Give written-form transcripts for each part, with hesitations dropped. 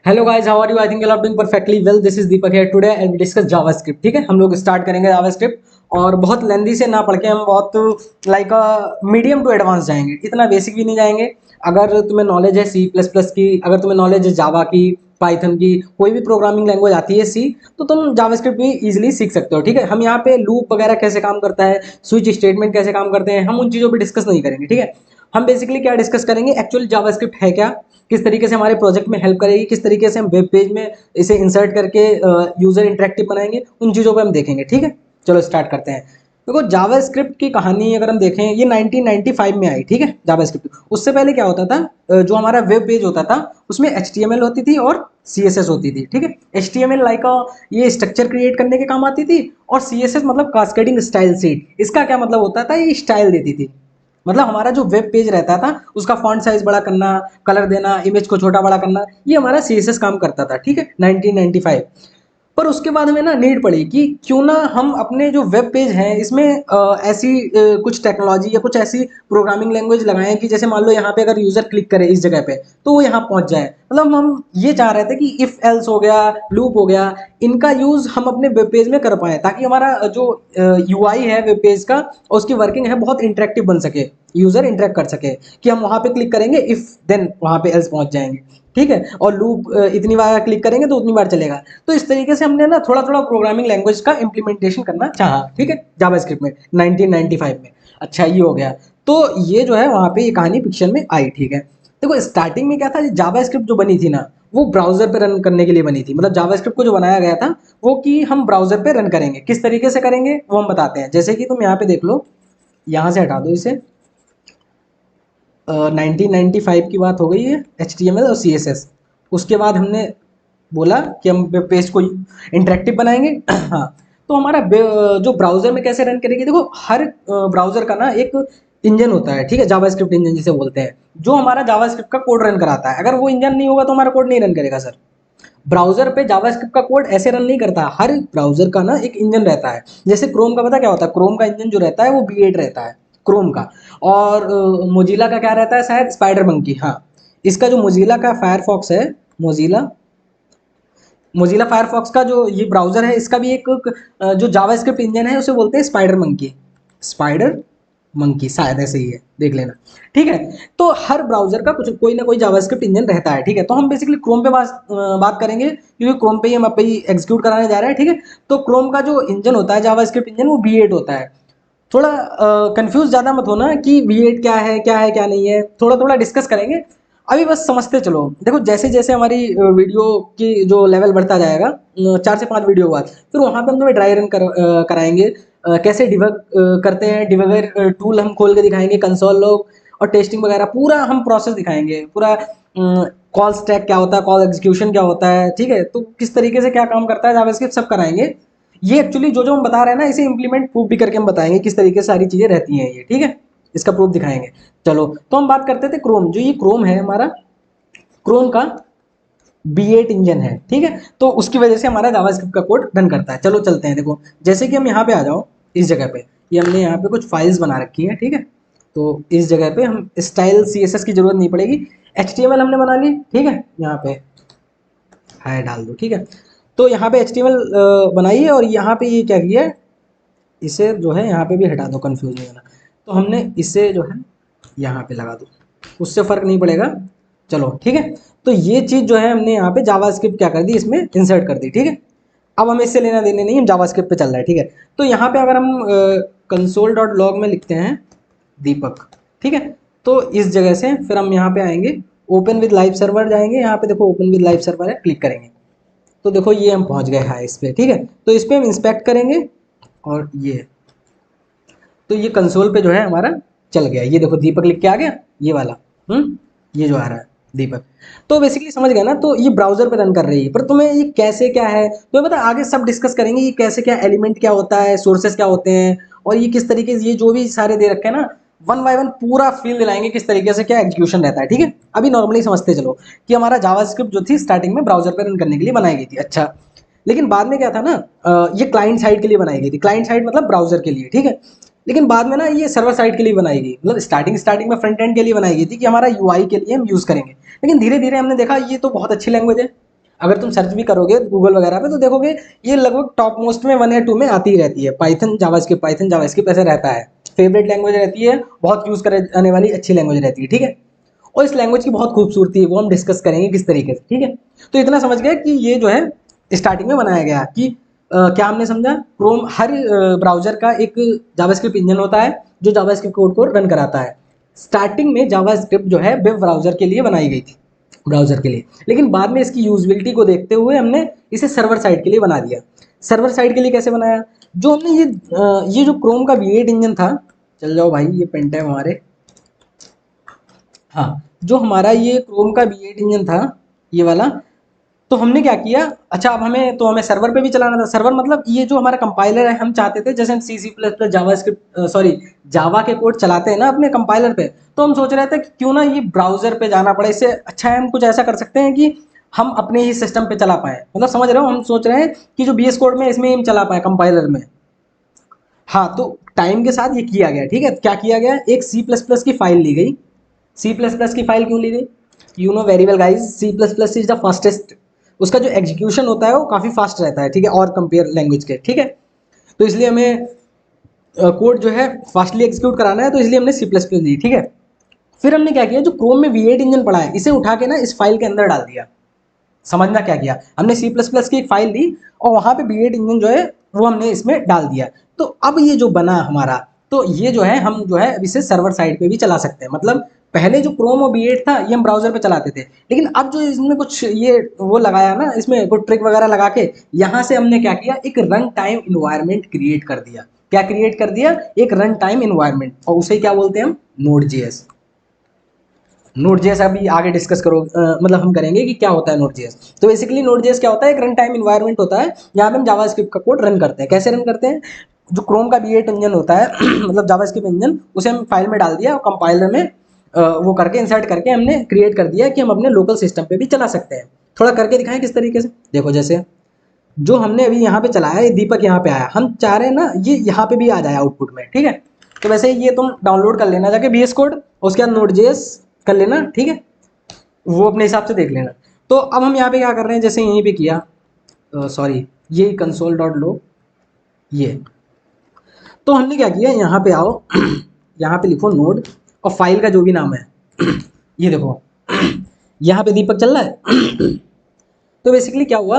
Hello guys, how are you? I think you are doing perfectly well. This is Deepak here. Today I will discuss JavaScript. ठीक है, हम लोग start करेंगे JavaScript और बहुत लेंदी से ना पढ़ के हम बहुत लाइक मीडियम टू एडवांस जाएंगे। इतना बेसिक भी नहीं जाएंगे। अगर तुम्हें नॉलेज है सी प्लस प्लस की, अगर तुम्हें नॉलेज है जावा की, पाइथन की, कोई भी प्रोग्रामिंग लैंग्वेज आती है सी, तो तुम जावास्क्रिप्ट भी इजीली सीख सकते हो। ठीक है, हम यहाँ पे लूप वगैरह कैसे काम करता है, स्विच स्टेटमेंट कैसे काम करते हैं, हम उन चीज़ों पर डिस्कस नहीं करेंगे। ठीक है, हम बेसिकली क्या डिस्कस करेंगे, एक्चुअली जावास्क्रिप्ट है क्या, किस तरीके से हमारे प्रोजेक्ट में हेल्प करेगी, किस तरीके से हम वेब पेज में इसे इंसर्ट करके यूजर इंटरेक्टिव बनाएंगे, उन चीज़ों पे हम देखेंगे। ठीक है, चलो स्टार्ट करते हैं। देखो, जावास्क्रिप्ट की कहानी अगर हम देखें, ये 1995 में आई। ठीक है, जावास्क्रिप्ट उससे पहले क्या होता था, जो हमारा वेब पेज होता था उसमें HTML होती थी और CSS होती थी। ठीक है, HTML लाइक ये स्ट्रक्चर क्रिएट करने के काम आती थी, और CSS मतलब कास्केडिंग स्टाइल सीट। इसका क्या मतलब होता था, ये स्टाइल देती थी। मतलब हमारा जो वेब पेज रहता था उसका फॉन्ट साइज बड़ा करना, कलर देना, इमेज को छोटा बड़ा करना, ये हमारा CSS काम करता था। ठीक है, 1995। पर उसके बाद हमें ना नीड पड़ी कि क्यों ना हम अपने जो वेब पेज हैं इसमें ऐसी कुछ टेक्नोलॉजी या कुछ ऐसी प्रोग्रामिंग लैंग्वेज लगाएं कि जैसे मान लो यहाँ पे अगर यूजर क्लिक करे इस जगह पे तो वो यहाँ पहुंच जाए। मतलब हम ये चाह रहे थे कि इफ एल्स हो गया, लूप हो गया, इनका यूज हम अपने वेब पेज में कर पाए, ताकि हमारा जो UI है वेब पेज का और उसकी वर्किंग है बहुत इंटरेक्टिव बन सके, यूजर इंटरेक्ट कर सके कि हम वहां पे क्लिक करेंगे इफ देन वहां पे एल्स पहुंच जाएंगे। ठीक है, और लूप इतनी बार क्लिक करेंगे तो उतनी बार चलेगा। तो इस तरीके से हमने ना थोड़ा थोड़ा प्रोग्रामिंग लैंग्वेज का इंप्लीमेंटेशन करना चाहा। ठीक है, जावास्क्रिप्ट में 1995 में। अच्छा, ये हो गया। तो ये जो है वहां पे ये कहानी पिक्चर में आई। ठीक है, देखो स्टार्टिंग में क्या था, जावास्क्रिप्ट जो बनी थी ना वो ब्राउजर पे रन करने के लिए बनी थी। मतलब जावास्क्रिप्ट को जो बनाया गया था वो कि हम ब्राउजर पे रन करेंगे, किस तरीके से करेंगे वो हम बताते हैं। जैसे कि तुम यहाँ पे देख लो, यहाँ से हटा दो इसे। 1995 की बात हो गई है, HTML और CSS। उसके बाद हमने बोला कि हम वेब पेज को इंटरेक्टिव बनाएंगे। हाँ, तो हमारा जो ब्राउजर में कैसे रन करेगी, देखो हर ब्राउजर का ना एक इंजन होता है। ठीक है, जावास्क्रिप्ट इंजन जिसे बोलते हैं, जो हमारा जावास्क्रिप्ट का कोड रन कराता है। अगर वो इंजन नहीं होगा तो हमारा कोड नहीं रन करेगा सर। ब्राउजर पे जावास्क्रिप्ट का कोड ऐसे रन नहीं करता, हर ब्राउजर का ना एक इंजन रहता है। जैसे क्रोम का पता क्या होता है, क्रोम का इंजन जो रहता है वो V8 रहता है क्रोम का। और मोजिला का क्या रहता है, शायद स्पाइडर मंकी। हाँ, इसका जो मोजिला का फायरफॉक्स है, मोजिला मोजिला फायरफॉक्स का जो ये ब्राउजर है, इसका भी एक जो जावास्क्रिप्ट इंजन है उसे बोलते हैं स्पाइडर मंकी। स्पाइडर मंकी शायद ऐसे ही है, देख लेना। ठीक है, तो हर ब्राउजर का कुछ कोई ना कोई जावास्क्रिप्ट इंजन रहता है। ठीक है, तो हम बेसिकली क्रोम पे बात करेंगे, क्योंकि क्रोम पे ही हम अब एग्जीक्यूट कराने जा रहे हैं। ठीक है, तो क्रोम का जो इंजन होता है जावास्क्रिप्ट इंजन, वो V8 होता है। थोड़ा कंफ्यूज ज़्यादा मत होना कि V8 क्या है क्या है क्या नहीं है, थोड़ा थोड़ा डिस्कस करेंगे। अभी बस समझते चलो। देखो, जैसे जैसे हमारी वीडियो की जो लेवल बढ़ता जाएगा, 4 से 5 वीडियो बाद, फिर वहाँ पे हम तुम्हें ड्राई रन कराएंगे। कैसे डिबग करते हैं, डिबगर टूल हम खोल के दिखाएंगे, कंसोल लॉग और टेस्टिंग वगैरह पूरा हम प्रोसेस दिखाएंगे। पूरा कॉल स्टैक क्या होता है, कॉल एग्जीक्यूशन क्या होता है, ठीक है, तो किस तरीके से क्या काम करता है जावास्क्रिप्ट, सब कराएंगे। ये एक्चुअली जो जो हम बता रहे हैं ना, इसे इंप्लीमेंट प्रूफ भी करके हम बताएंगे किस तरीके से सारी चीज़ें रहती हैं ये। ठीक है, इसका प्रूफ दिखाएंगे। चलो, तो हम बात करते थे क्रोम। जो ये क्रोम है हमारा, क्रोम का V8 इंजन है। ठीक है, तो उसकी वजह से हमारा जावास्क्रिप्ट का कोड रन करता है। चलो चलते हैं। देखो, जैसे कि हम यहाँ पे आ जाओ, इस जगह पे ये हमने यहाँ पे कुछ फाइल्स बना रखी है। ठीक है, तो इस जगह पे हम स्टाइल CSS की जरूरत नहीं पड़ेगी। HTML हमने बना ली। ठीक है, यहाँ पे हाय डाल दो। ठीक है, तो यहाँ पे HTML बनाई है, और यहाँ पे ये क्या किया है, इसे जो है यहाँ पे भी हटा दो, कंफ्यूज नहीं होना। तो हमने इसे जो है यहाँ पे लगा दो, उससे फर्क नहीं पड़ेगा। चलो ठीक है, तो ये चीज़ जो है हमने यहाँ पे जावास्क्रिप्ट क्या कर दी, इसमें इंसर्ट कर दी। ठीक है, अब हमें इससे लेना देने नहीं, हम जावास्क्रिप्ट पे चल रहा है। ठीक है, तो यहाँ पे अगर हम console.log में लिखते हैं दीपक, ठीक है, तो इस जगह से फिर हम यहाँ पे आएंगे, ओपन विद लाइव सर्वर जाएंगे। यहाँ पे देखो ओपन विद लाइव सर्वर है, क्लिक करेंगे तो देखो ये हम पहुँच गए हैं इस पे। ठीक है, तो इस पे हम इंस्पेक्ट करेंगे, और ये तो ये कंसोल पे जो है हमारा चल गया। ये देखो दीपक लिख के आ गया, ये वाला। ये जो आ रहा है दीपक। तो बेसिकली समझ गया ना, तो ये ब्राउजर पे रन कर रही है। पर तुम्हें ये कैसे क्या है तो पता, आगे सब डिस्कस करेंगे, ये कैसे क्या एलिमेंट क्या होता है, सोर्सेस क्या होते हैं, और ये किस तरीके से, ये जो भी सारे दे रखे हैं ना, वन बाय वन पूरा फील दिलाएंगे किस तरीके से क्या एग्जीक्यूशन रहता है। ठीक है, अभी नॉर्मली समझते चलो कि हमारा जावास्क्रिप्ट जो थी स्टार्टिंग में ब्राउजर पे रन करने के लिए बनाई गई थी। अच्छा, लेकिन बाद में क्या था ना, ये क्लाइंट साइड के लिए बनाई गई थी। क्लाइंट साइड मतलब ब्राउजर के लिए। ठीक है, लेकिन बाद में ना ये सर्वर साइड के लिए बनाई गई। मतलब स्टार्टिंग में फ्रंट एंड के लिए बनाई गई थी कि हमारा UI के लिए हम यूज़ करेंगे। लेकिन धीरे धीरे हमने देखा ये तो बहुत अच्छी लैंग्वेज है, अगर तुम सर्च भी करोगे गूगल वगैरह पे तो देखोगे ये लगभग टॉप मोस्ट में 1 या 2 में आती ही रहती है। पाइथन जावास्क्रिप्ट ऐसे रहता है, फेवरेट लैंग्वेज रहती है, बहुत यूज़ करे जाने वाली अच्छी लैंग्वेज रहती है, ठीक है। और इस लैंग्वेज की बहुत खूबसूरती है, वो हम डिस्कस करेंगे किस तरीके से, ठीक है। तो इतना समझ गया कि ये जो है स्टार्टिंग में बनाया गया कि क्या हमने समझा, क्रोम हर ब्राउजर का एक जावास्क्रिप्ट इंजन होता है जो जावास्क्रिप्ट कोड को रन कराता है। स्टार्टिंग में जावास्क्रिप्ट जो है वेब ब्राउजर के लिए बनाई गई थी, ब्राउजर के लिए, लेकिन बाद में इसकी यूजबिलिटी को देखते हुए हमने इसे सर्वर साइड के लिए बना दिया। सर्वर साइड के लिए कैसे बनाया, जो हमने ये जो क्रोम का V8 इंजन था, चल जाओ भाई ये पेंट है हमारे, हाँ, जो हमारा ये क्रोम का V8 इंजन था, ये वाला, तो हमने क्या किया, अच्छा अब हमें सर्वर पे भी चलाना था। सर्वर मतलब ये जो हमारा कंपाइलर है, हम चाहते थे जैसे हम C++ जावास्क्रिप्ट सॉरी जावा के कोड चलाते हैं ना अपने कंपाइलर पे, तो हम सोच रहे थे कि क्यों ना ये ब्राउजर पे जाना पड़े, इससे अच्छा है हम कुछ ऐसा कर सकते हैं कि हम अपने ही सिस्टम पे चला पाए, मतलब समझ रहे हो, हम सोच रहे हैं कि जो BS कोड में इसमें हम चला पाए कंपाइलर में। हाँ, तो टाइम के साथ ये किया गया, ठीक है। क्या किया गया, एक C++ की फाइल ली गई। C++ की फाइल क्यों ली गई, you know very well guys, C++ is the fastest, उसका जो एग्जीक्यूशन होता है वो काफ़ी फास्ट रहता है, ठीक है, और कंपेयर लैंग्वेज के, ठीक है। तो इसलिए हमें कोड जो है फास्टली एग्जीक्यूट कराना है, तो इसलिए हमने C++ ली, ठीक है। फिर हमने क्या किया, जो क्रोम में V8 इंजन पड़ा है इसे उठा के ना इस फाइल के अंदर डाल दिया। समझना क्या किया हमने, C++ की एक फाइल ली और वहां पे V8 इंजन जो है वो हमने इसमें डाल दिया। तो अब ये जो बना हमारा, तो ये जो है हम जो है अब इसे सर्वर साइड पे भी चला सकते हैं। मतलब पहले जो क्रोम और V8 था ये हम ब्राउजर पे चलाते थे, लेकिन अब जो इसमें कुछ ये वो लगाया ना, इसमें कुछ ट्रिक वगैरह लगा के यहाँ से हमने क्या किया, एक रन टाइम इन्वायरमेंट क्रिएट कर दिया। क्या क्रिएट कर दिया, एक रन टाइम इन्वायरमेंट, और उसे क्या बोलते हैं हम, Node.js। Node.js अभी आगे डिस्कस करो, मतलब हम करेंगे कि क्या होता है Node.js। तो बेसिकली Node.js क्या होता है, एक रन टाइम इन्वायरमेंट होता है जहाँ पे हम जावास्क्रिप्ट का कोड रन करते हैं। कैसे रन करते हैं, जो क्रोम का V8 इंजन होता है मतलब जावास्क्रिप्ट इंजन, उसे हम फाइल में डाल दिया और कंपाइलर में वो करके इंसर्ट करके हमने क्रिएट कर दिया कि हम अपने लोकल सिस्टम पे भी चला सकते हैं। थोड़ा करके दिखाएं किस तरीके से, देखो जैसे जो हमने अभी यहाँ पे चलाया, ये दीपक यहाँ पे आया, हम चाह रहे हैं ना ये यहाँ पे भी आ जाए आउटपुट में, ठीक है। तो वैसे ही ये तुम डाउनलोड कर लेना जाके VS कोड, उसके बाद Node.js कर लेना, ठीक है, वो अपने हिसाब से देख लेना। तो अब हम यहाँ पे क्या कर रहे हैं, जैसे यहीं पे किया, सॉरी ये कंसोल डॉट लो, ये तो हमने क्या किया, यहाँ पे आओ यहाँ पे लिखो नोड और फाइल का जो भी नाम है ये देखो यहाँ पे दीपक चल रहा है तो बेसिकली क्या हुआ,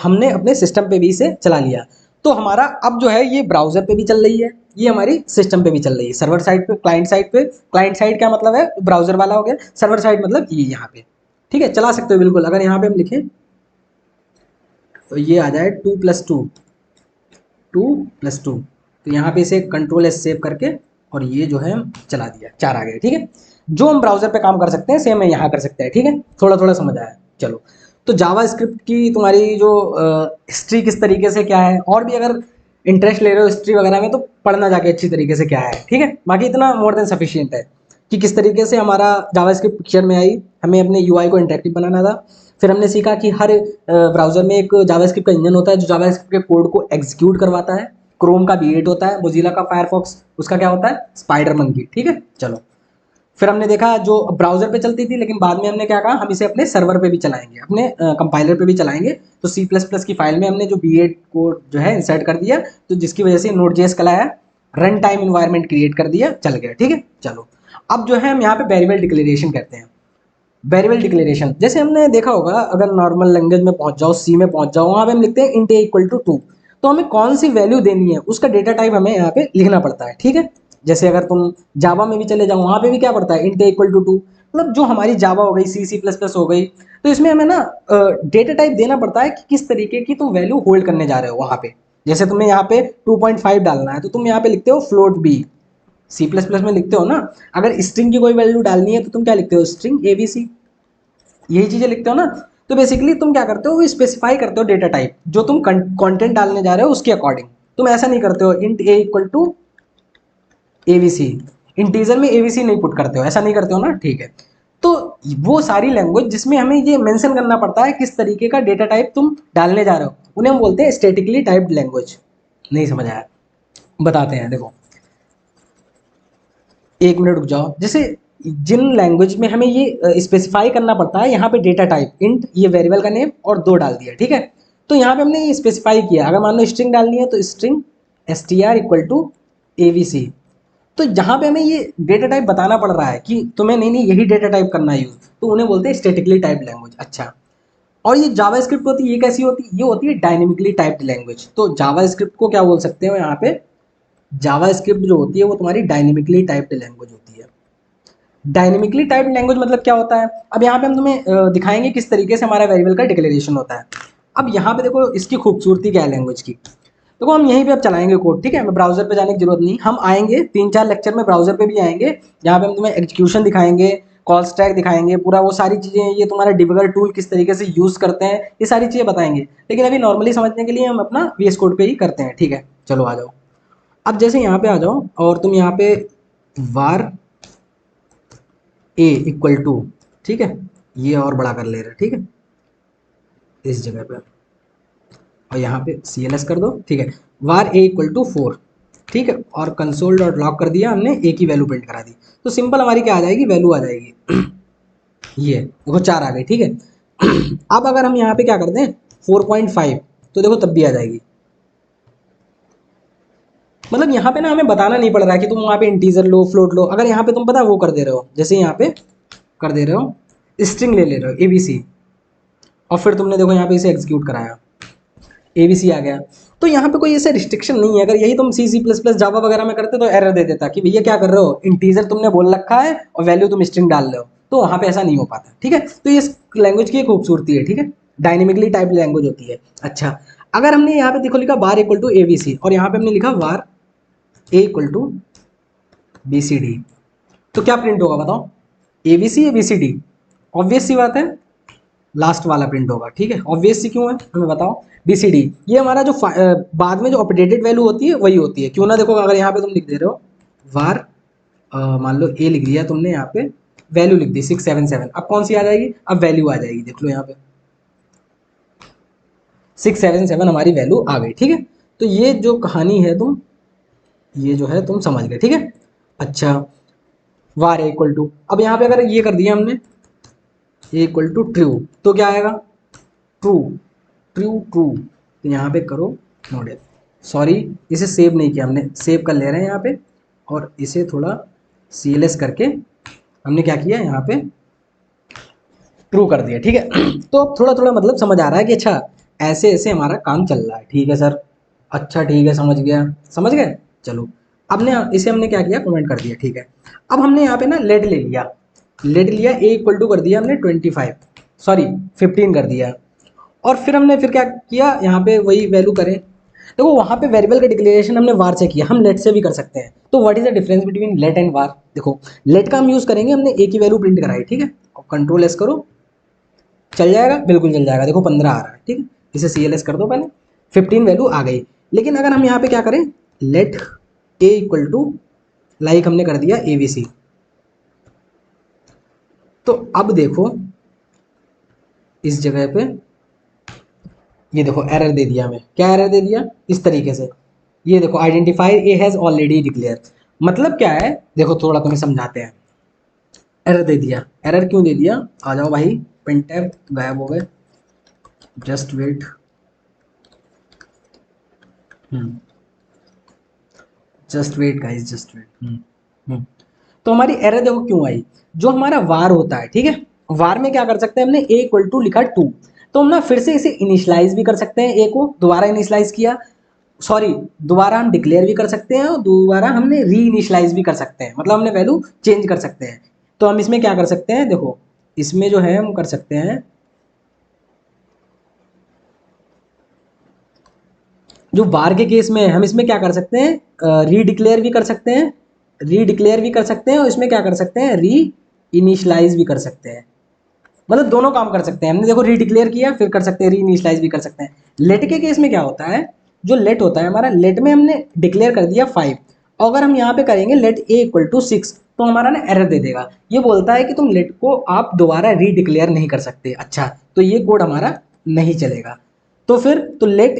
हमने अपने सिस्टम पे भी इसे चला लिया। तो हमारा अब जो है ये ब्राउजर पे भी चल रही है, ये हमारी सिस्टम पे भी चल रही है, सर्वर साइड पे, क्लाइंट साइड पे। क्लाइंट साइड क्या मतलब है, ब्राउजर वाला हो गया, सर्वर साइड मतलब ये यहाँ पे, ठीक है, चला सकते हो बिल्कुल। अगर यहाँ पे हम लिखें तो ये आ जाए 2+2, 2+2, तो यहाँ पे इसे Ctrl+S सेव करके और ये जो है चला दिया, 4 आ गए, ठीक है। जो हम ब्राउजर पे काम कर सकते हैं सेम है यहाँ कर सकते हैं, ठीक है। थोड़ा थोड़ा समझ आया, चलो। तो जावा स्क्रिप्ट की तुम्हारी जो हिस्ट्री किस तरीके से क्या है, और भी अगर इंटरेस्ट ले रहे हो हिस्ट्री वगैरह में तो पढ़ना जाके अच्छी तरीके से क्या है, ठीक है। बाकी इतना मोर देन सफिशियंट है कि किस तरीके से हमारा जावास्क्रिप्ट पिक्चर में आई, हमें अपने यूआई को इंटरेक्टिव बनाना था। फिर हमने सीखा कि हर ब्राउजर में एक जावास्क्रिप्ट का इंजन होता है जो जावास्क्रिप्ट के कोड को एग्जीक्यूट करवाता है। क्रोम का V8 होता है, मोजिला का फायरफॉक्स उसका क्या होता है, स्पाइडर मंकी, ठीक है, चलो। फिर हमने देखा जो ब्राउजर पे चलती थी, लेकिन बाद में हमने क्या कहा, हम इसे अपने सर्वर पे भी चलाएंगे, अपने कंपाइलर पे भी चलाएंगे। तो C++ की फाइल में हमने जो V8 कोड जो है इंसर्ट कर दिया, तो जिसकी वजह से Node.js कलाया, रन टाइम इन्वायरमेंट क्रिएट कर दिया, चल गया, ठीक है, चलो। अब जो है हम यहाँ पे वेरिएबल डिक्लेरेशन करते हैं। वेरिएबल डिक्लेरेशन जैसे हमने देखा होगा, अगर नॉर्मल लैंग्वेज में पहुंच जाओ, सी में पहुंच जाओ, वहां पे हम लिखते हैं int a इक्वल टू 2, तो हमें कौन सी वैल्यू देनी है उसका डेटा टाइप हमें यहाँ पे लिखना पड़ता है, ठीक है। जैसे अगर तुम जावा में भी चले जाओ, वहां पे भी क्या पड़ता है, int a इक्वल टू 2, मतलब जो हमारी जावा हो गई, C++ हो गई, तो इसमें हमें ना डेटा टाइप देना पड़ता है कि किस तरीके की तुम वैल्यू होल्ड करने जा रहे हो वहां पे। जैसे तुम्हें यहाँ पे 2.5 डालना है तो तुम यहाँ पे लिखते हो फ्लोट बी, C++ में लिखते हो ना। अगर स्ट्रिंग की कोई वैल्यू डालनी है तो तुम क्या लिखते हो, स्ट्रिंग ABC, यही चीजें लिखते हो ना। तो बेसिकली तुम क्या करते हो, वो स्पेसिफाई करते हो डेटा टाइप जो तुम कंटेंट डालने जा रहे हो उसके अकॉर्डिंग। तुम ऐसा नहीं करते हो int a equal to abc, integer में abc नहीं पुट करते हो, ऐसा नहीं करते हो ना, ठीक है। तो वो सारी लैंग्वेज जिसमें हमें ये मेंशन करना पड़ता है किस तरीके का डेटा टाइप तुम डालने जा रहे हो, उन्हें हम बोलते हैं स्टैटिकली टाइप्ड लैंग्वेज। नहीं समझ आया, बताते हैं, देखो 1 मिनट रुक जाओ। जैसे जिन लैंग्वेज में हमें ये स्पेसिफाई करना पड़ता है, यहाँ पे डेटा टाइप इंट, ये वेरिएबल का नेम और 2 डाल दिया, ठीक है। तो यहाँ पे हमने ये स्पेसिफाई किया, अगर मान लो स्ट्रिंग डालनी है तो string str equal to abc। तो जहाँ पे हमें ये डेटा टाइप बताना पड़ रहा है कि तुम्हें नहीं यही डेटा टाइप करना है यूज, तो उन्हें बोलते हैं स्टैटिकली टाइप्ड लैंग्वेज। अच्छा, और ये जावास्क्रिप्ट होती है, ये कैसी होती है? ये होती है डायनेमिकली टाइप्ड लैंग्वेज। तो जावास्क्रिप्ट को क्या बोल सकते हो यहाँ पे? जावास्क्रिप्ट जो होती है वो तुम्हारी डायनेमिकली टाइप्ड लैंग्वेज होती है। डायनेमिकली टाइप्ड लैंग्वेज मतलब क्या होता है? अब यहाँ पे हम तुम्हें दिखाएंगे किस तरीके से हमारा वेरिएबल का डिक्लेरेशन होता है। अब यहाँ पे देखो इसकी खूबसूरती क्या है लैंग्वेज की। देखो हम यहीं पे अब चलाएंगे कोड, ठीक है, हमें ब्राउजर पे जाने की जरूरत नहीं, हम आएंगे 3-4 लेक्चर में ब्राउजर पे भी आएंगे, जहाँ पे हम तुम्हें एग्जीक्यूशन दिखाएंगे, कॉल स्टैक दिखाएंगे, पूरा वो सारी चीज़ें, ये तुम्हारा डिबगर टूल किस तरीके से यूज़ करते हैं, ये सारी चीज़ें बताएंगे। लेकिन अभी नॉर्मली समझने के लिए हम अपना VS कोड पे ही करते हैं, ठीक है। चलो आ जाओ, अब जैसे यहाँ पे आ जाओ और तुम यहाँ पे var a इक्वल टू, ठीक है, ये और बड़ा कर ले रहे, ठीक है, इस जगह पे, और यहाँ पे CLS कर दो, ठीक है, var a इक्वल टू 4, ठीक है, और कंसोल डॉट लॉग कर दिया हमने, a की वैल्यू प्रिंट करा दी। तो सिंपल हमारी क्या आ जाएगी, वैल्यू आ जाएगी ये देखो 4 आ गई, ठीक है। अब अगर हम यहाँ पे क्या कर दें 4.5, तो देखो तब भी आ जाएगी। मतलब यहाँ पे ना हमें बताना नहीं पड़ रहा है कि तुम वहाँ पे इंटीजर लो, फ्लोट लो। अगर यहाँ पे तुम पता वो कर दे रहे हो, जैसे यहाँ पे कर दे रहे हो, स्ट्रिंग ले रहे हो ABC, और फिर तुमने देखो यहाँ पे इसे एग्जीक्यूट कराया, ABC आ गया। तो यहाँ पे कोई ऐसा रिस्ट्रिक्शन नहीं है। अगर यही तुम C++ जावा वगैरह में करते तो एरर दे देता कि भैया क्या कर रहे हो, इंटीजर तुमने बोल रखा है और वैल्यू तुम स्ट्रिंग डाल रहे हो। तो वहाँ पे ऐसा नहीं हो पाता, ठीक है। तो ये लैंग्वेज की खूबसूरती है, ठीक है, डायनेमिकली टाइप लैंग्वेज होती है। अच्छा, अगर हमने यहाँ पे देखो लिखा var इक्वल टू ABC और यहाँ पे हमने लिखा var a equal to BCD, तो क्या प्रिंट होगा बताओ, ABC या BCD? ऑब्वियस सी बात है, लास्ट वाला प्रिंट होगा, ठीक है। ऑब्वियस सी क्यों है हमें बताओ, BCD। ये हमारा जो बाद में जो अपडेटेड वैल्यू होती है वही होती है, क्यों ना। देखो अगर यहाँ पे तुम लिख दे रहे हो var मान लो a लिख दिया तुमने, यहाँ पे वैल्यू लिख दी 677, अब कौन सी आ जाएगी, अब वैल्यू आ जाएगी, देख लो यहाँ पे 677 हमारी वैल्यू आ गई, ठीक है। तो ये जो कहानी है तुम, ये जो है तुम समझ गए, ठीक है। अच्छा, var इक्वल टू, अब यहाँ पे अगर ये कर दिया हमने a इक्वल टू ट्रू, तो क्या आएगा, ट्रू ट्रू ट्रू। तो यहाँ पे करो नोट, सॉरी इसे सेव नहीं किया हमने, सेव कर ले रहे हैं यहाँ पे, और इसे थोड़ा CLS करके हमने क्या किया यहाँ पे ट्रू कर दिया, ठीक है। तो अब थोड़ा थोड़ा मतलब समझ आ रहा है कि अच्छा ऐसे ऐसे हमारा काम चल रहा है, ठीक है सर, अच्छा ठीक है, समझ गया, समझ गए। चलो, अब ने इसे हमने क्या किया, कमेंट कर दिया, ठीक है। अब हमने यहाँ पे ना लेट ले लिया, लेट लिया, a इक्वल टू कर दिया हमने 25, सॉरी 15 कर दिया, और फिर हमने फिर क्या किया, यहाँ पे वही वैल्यू करें। देखो वहाँ पे वेरिएबल का डिक्लेरेशन हमने वार से किया, हम लेट से भी कर सकते हैं। तो what is the difference between let and var? देखो लेट का हम यूज करेंगे, हमने a की वैल्यू प्रिंट कराई, ठीक है, और कंट्रोल एस करो, चल जाएगा, बिल्कुल चल जाएगा, देखो 15 आ रहा है, ठीक है। इसे CLS कर दो पहले, 15 वैल्यू आ गई। लेकिन अगर हम यहाँ पे क्या करें, let a equal to like हमने कर दिया ABC, तो अब देखो इस जगह पे ये देखो एरर दे दिया हमें, क्या एरर दे दिया, इस तरीके से, ये देखो identifier A has already declare. मतलब क्या है, देखो थोड़ा तुम्हें समझाते हैं। एरर दे दिया, एरर क्यों दे दिया, आ जाओ भाई, प्रिंटफ गायब हो गए, just wait, just wait guys, just wait. तो हमारी एरर देखो क्यों आई, जो हमारा वार होता है, ठीक है, वार में क्या कर सकते हैं हमने, a इक्वल टू लिखा 2, तो हम ना फिर से इसे इनिशलाइज भी कर सकते हैं, a को दोबारा इनिशलाइज किया, सॉरी दोबारा हम डिक्लेयर भी कर सकते हैं, और दोबारा हमने री इनिशलाइज भी कर सकते हैं, मतलब हमने वैल्यू चेंज कर सकते हैं। तो हम इसमें क्या कर सकते हैं, देखो इसमें जो है हम कर सकते हैं, जो बार के केस में हम इसमें क्या कर सकते हैं, री डिक्लेयर भी कर सकते हैं, री डिक्लेयर भी कर सकते हैं, और इसमें क्या कर सकते हैं, री इनिशलाइज भी कर सकते हैं। मतलब दोनों काम कर सकते हैं हमने, देखो री डिक्लेयर किया फिर कर सकते हैं री इनिशलाइज भी कर सकते हैं। लेट के केस में क्या होता है, जो लेट होता है हमारा, लेट में हमने डिक्लेयर कर दिया 5, अगर हम यहाँ पे करेंगे लेट a इक्वल टू 6, तो हमारा ना एरर दे देगा, ये बोलता है कि तुम लेट को आप दोबारा री डिक्लेयर नहीं कर सकते। अच्छा, तो ये कोड हमारा नहीं चलेगा। तो फिर तो लेट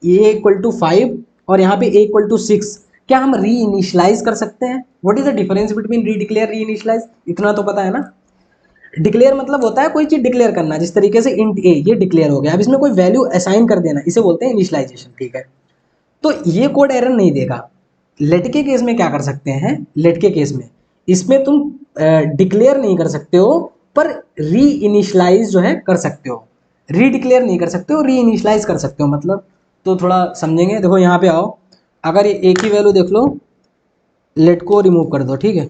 a इक्वल टू 5 और यहाँ पे a इक्वल टू 6, क्या हम री इनिशियलाइज कर सकते हैं? What is the difference between री डिक्लेयर, री इनिशियलाइज? इतना तो पता है ना। डिक्लेयर मतलब होता है कोई चीज डिक्लेयर करना, जिस तरीके से इंट ए ये डिक्लेयर हो गया, अब इसमें कोई वैल्यू असाइन कर देना, इसे बोलते हैं इनिशियलाइजेशन, ठीक है। तो ये कोड एरर नहीं देगा। लेट के केस में क्या कर सकते हैं, लेट के केस में इसमें तुम डिक्लेयर नहीं कर सकते हो, पर री इनिशियलाइज जो है कर सकते हो। री डिक्लेयर नहीं कर सकते हो, री इनिशियलाइज कर सकते हो मतलब। तो थोड़ा समझेंगे, देखो यहाँ पे आओ, अगर ये एक ही वैल्यू देख लो, लेट को रिमूव कर दो, ठीक है,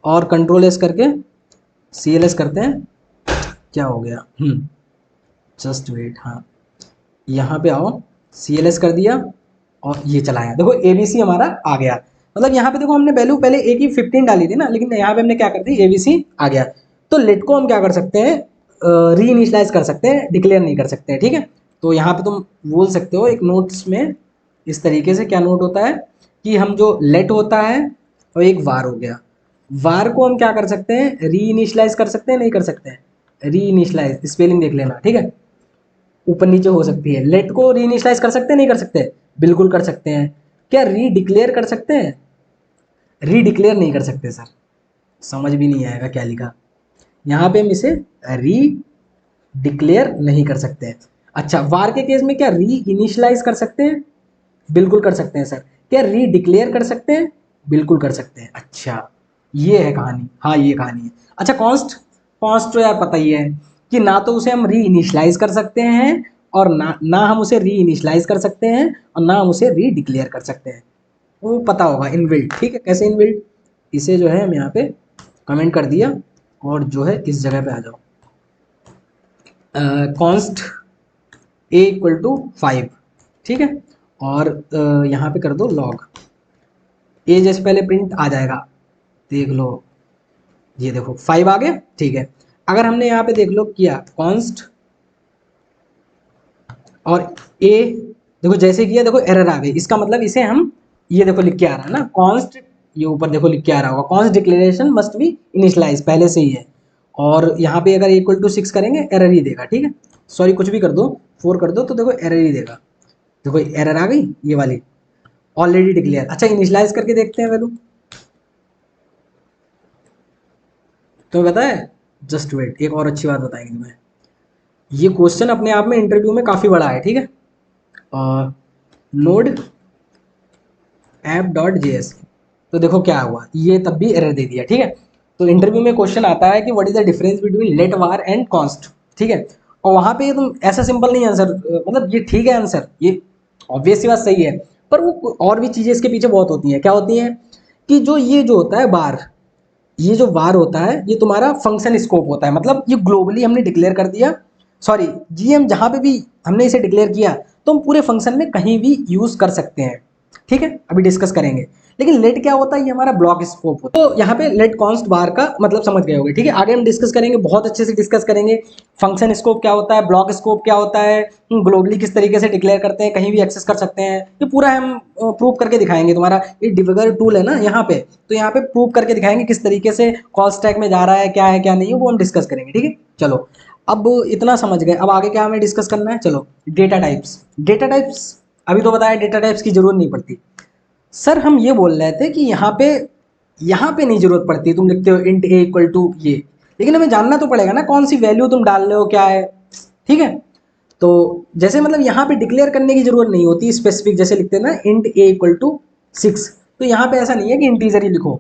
और कंट्रोल एस करके सी एल एस करते हैं, क्या हो गया, जस्ट वेट, हाँ, यहाँ पे आओ, सी एल एस कर दिया और ये चलाया, देखो ए बी सी हमारा आ गया। मतलब यहाँ पे देखो हमने वैल्यू पहले ए की 15 डाली थी ना, लेकिन यहाँ पे हमने क्या कर दी, ए बी सी आ गया। तो लेट को हम क्या कर सकते हैं, री इनिशियलाइज कर सकते हैं, डिक्लेयर नहीं कर सकते हैं, ठीक है। तो यहाँ पे तुम बोल सकते हो एक नोट्स में इस तरीके से, क्या नोट होता है कि हम जो लेट होता है और एक वार हो गया, वार को हम क्या कर सकते हैं, री इनिशियलाइज कर सकते हैं, नहीं कर सकते हैं, री इनिशियलाइज, स्पेलिंग देख लेना, ठीक है, ऊपर नीचे हो सकती है। लेट को री इनिशियलाइज कर सकते हैं, नहीं कर सकते? बिल्कुल कर सकते हैं। क्या री डिक्लेयर कर सकते हैं? री डिक्लेयर नहीं कर सकते सर, समझ भी नहीं आएगा क्या लिखा। यहाँ पे हम इसे री डिक्लेयर नहीं कर सकते हैं। अच्छा, वार के केस में क्या री इनिशियलाइज कर सकते हैं? बिल्कुल कर सकते हैं सर। क्या री डिक्लेयर कर सकते हैं? बिल्कुल कर सकते हैं। अच्छा, ये है कहानी, हाँ ये कहानी है। अच्छा, कॉन्स्ट, कॉन्स्ट तो यार पता ही है कि ना तो उसे हम री इनिशियलाइज कर सकते हैं, और ना हम उसे री इनिशियलाइज कर सकते हैं, और ना हम उसे री डिक्लेयर कर सकते हैं। वो पता होगा इनबिल्ट, ठीक है, कैसे इनबिल्ट, इसे जो है हम यहाँ पे कमेंट कर दिया, और जो है इस जगह पे आ जाओ, कॉन्स्ट ए इक्वल टू 5, ठीक है, और यहाँ पे कर दो लॉग ए, जैसे पहले प्रिंट आ जाएगा, देख लो, ये देखो 5 आ गया, ठीक है। अगर हमने यहाँ पे देख लो किया कॉन्स्ट और ए, देखो जैसे किया, देखो एरर आ गई, इसका मतलब इसे हम, ये देखो लिख के आ रहा है ना कॉन्स्ट, ये ऊपर देखो लिख के आ रहा होगा, const declaration must be initialize, पहले से ही है। और यहाँ पे अगर इक्वल टू 6 करेंगे एरर ही देगा, ठीक है, सॉरी कुछ भी कर दो, 4 कर दो तो देखो एरर ही देगा। देखो एरर आ गई ये वाली, ऑलरेडी डिक्लेयर। अच्छा, इनिशियलाइज करके देखते हैं वैल्यू, तुम्हें पता है, जस्ट वेट, एक और अच्छी बात बताएंगे तुम्हें, ये क्वेश्चन अपने आप में इंटरव्यू में काफ़ी बड़ा है, ठीक है। Node app dot J S, तो देखो क्या हुआ, ये तब भी एरर दे दिया, ठीक है। तो इंटरव्यू में क्वेश्चन आता है कि what is the difference between let var and const, ठीक है, और वहाँ पे तुम ऐसा सिंपल नहीं आंसर, मतलब ये ठीक है आंसर, ये ऑब्वियस सी बात सही है, पर वो और भी चीज़ें इसके पीछे बहुत होती हैं। क्या होती हैं कि जो ये जो होता है बार, ये जो वार होता है ये तुम्हारा फंक्शन स्कोप होता है, मतलब ये ग्लोबली हमने डिक्लेयर कर दिया, सॉरी जीएम जहाँ पे भी हमने इसे डिक्लेयर किया, तो हम पूरे फंक्शन में कहीं भी यूज़ कर सकते हैं, ठीक है, अभी डिस्कस करेंगे। लेकिन लेट क्या होता है, ये हमारा ब्लॉक स्कोप होता है। तो यहाँ पे लेट कॉन्स्ट बार का मतलब समझ गए होगे, ठीक है। आगे हम डिस्कस करेंगे, बहुत अच्छे से डिस्कस करेंगे, फंक्शन स्कोप क्या होता है, ब्लॉक स्कोप क्या होता है, ग्लोबली किस तरीके से डिक्लेयर करते हैं, कहीं भी एक्सेस कर सकते हैं, ये पूरा हम प्रूव करके दिखाएंगे। तुम्हारा ये डिबगर टूल है ना यहाँ पे, तो यहाँ पे प्रूव करके दिखाएंगे किस तरीके से कॉल स्टैक में जा रहा है, क्या है क्या नहीं है, वो हम डिस्कस करेंगे, ठीक है। चलो, अब इतना समझ गए, अब आगे क्या हमें डिस्कस करना है, चलो डेटा टाइप्स। डेटा टाइप्स अभी तो बताया, डेटा टाइप्स की जरूरत नहीं पड़ती। सर हम ये बोल रहे थे कि यहाँ पे नहीं जरूरत पड़ती, तुम लिखते हो इंट ए इक्वल टू ये, लेकिन हमें जानना तो पड़ेगा ना कौन सी वैल्यू तुम डाल रहे हो, क्या है, ठीक है। तो जैसे मतलब यहाँ पे डिक्लेयर करने की जरूरत नहीं होती स्पेसिफिक, जैसे लिखते हैं ना इंट ए इक्वल टू 6, तो यहाँ पे ऐसा नहीं है कि इंटीजर ही लिखो,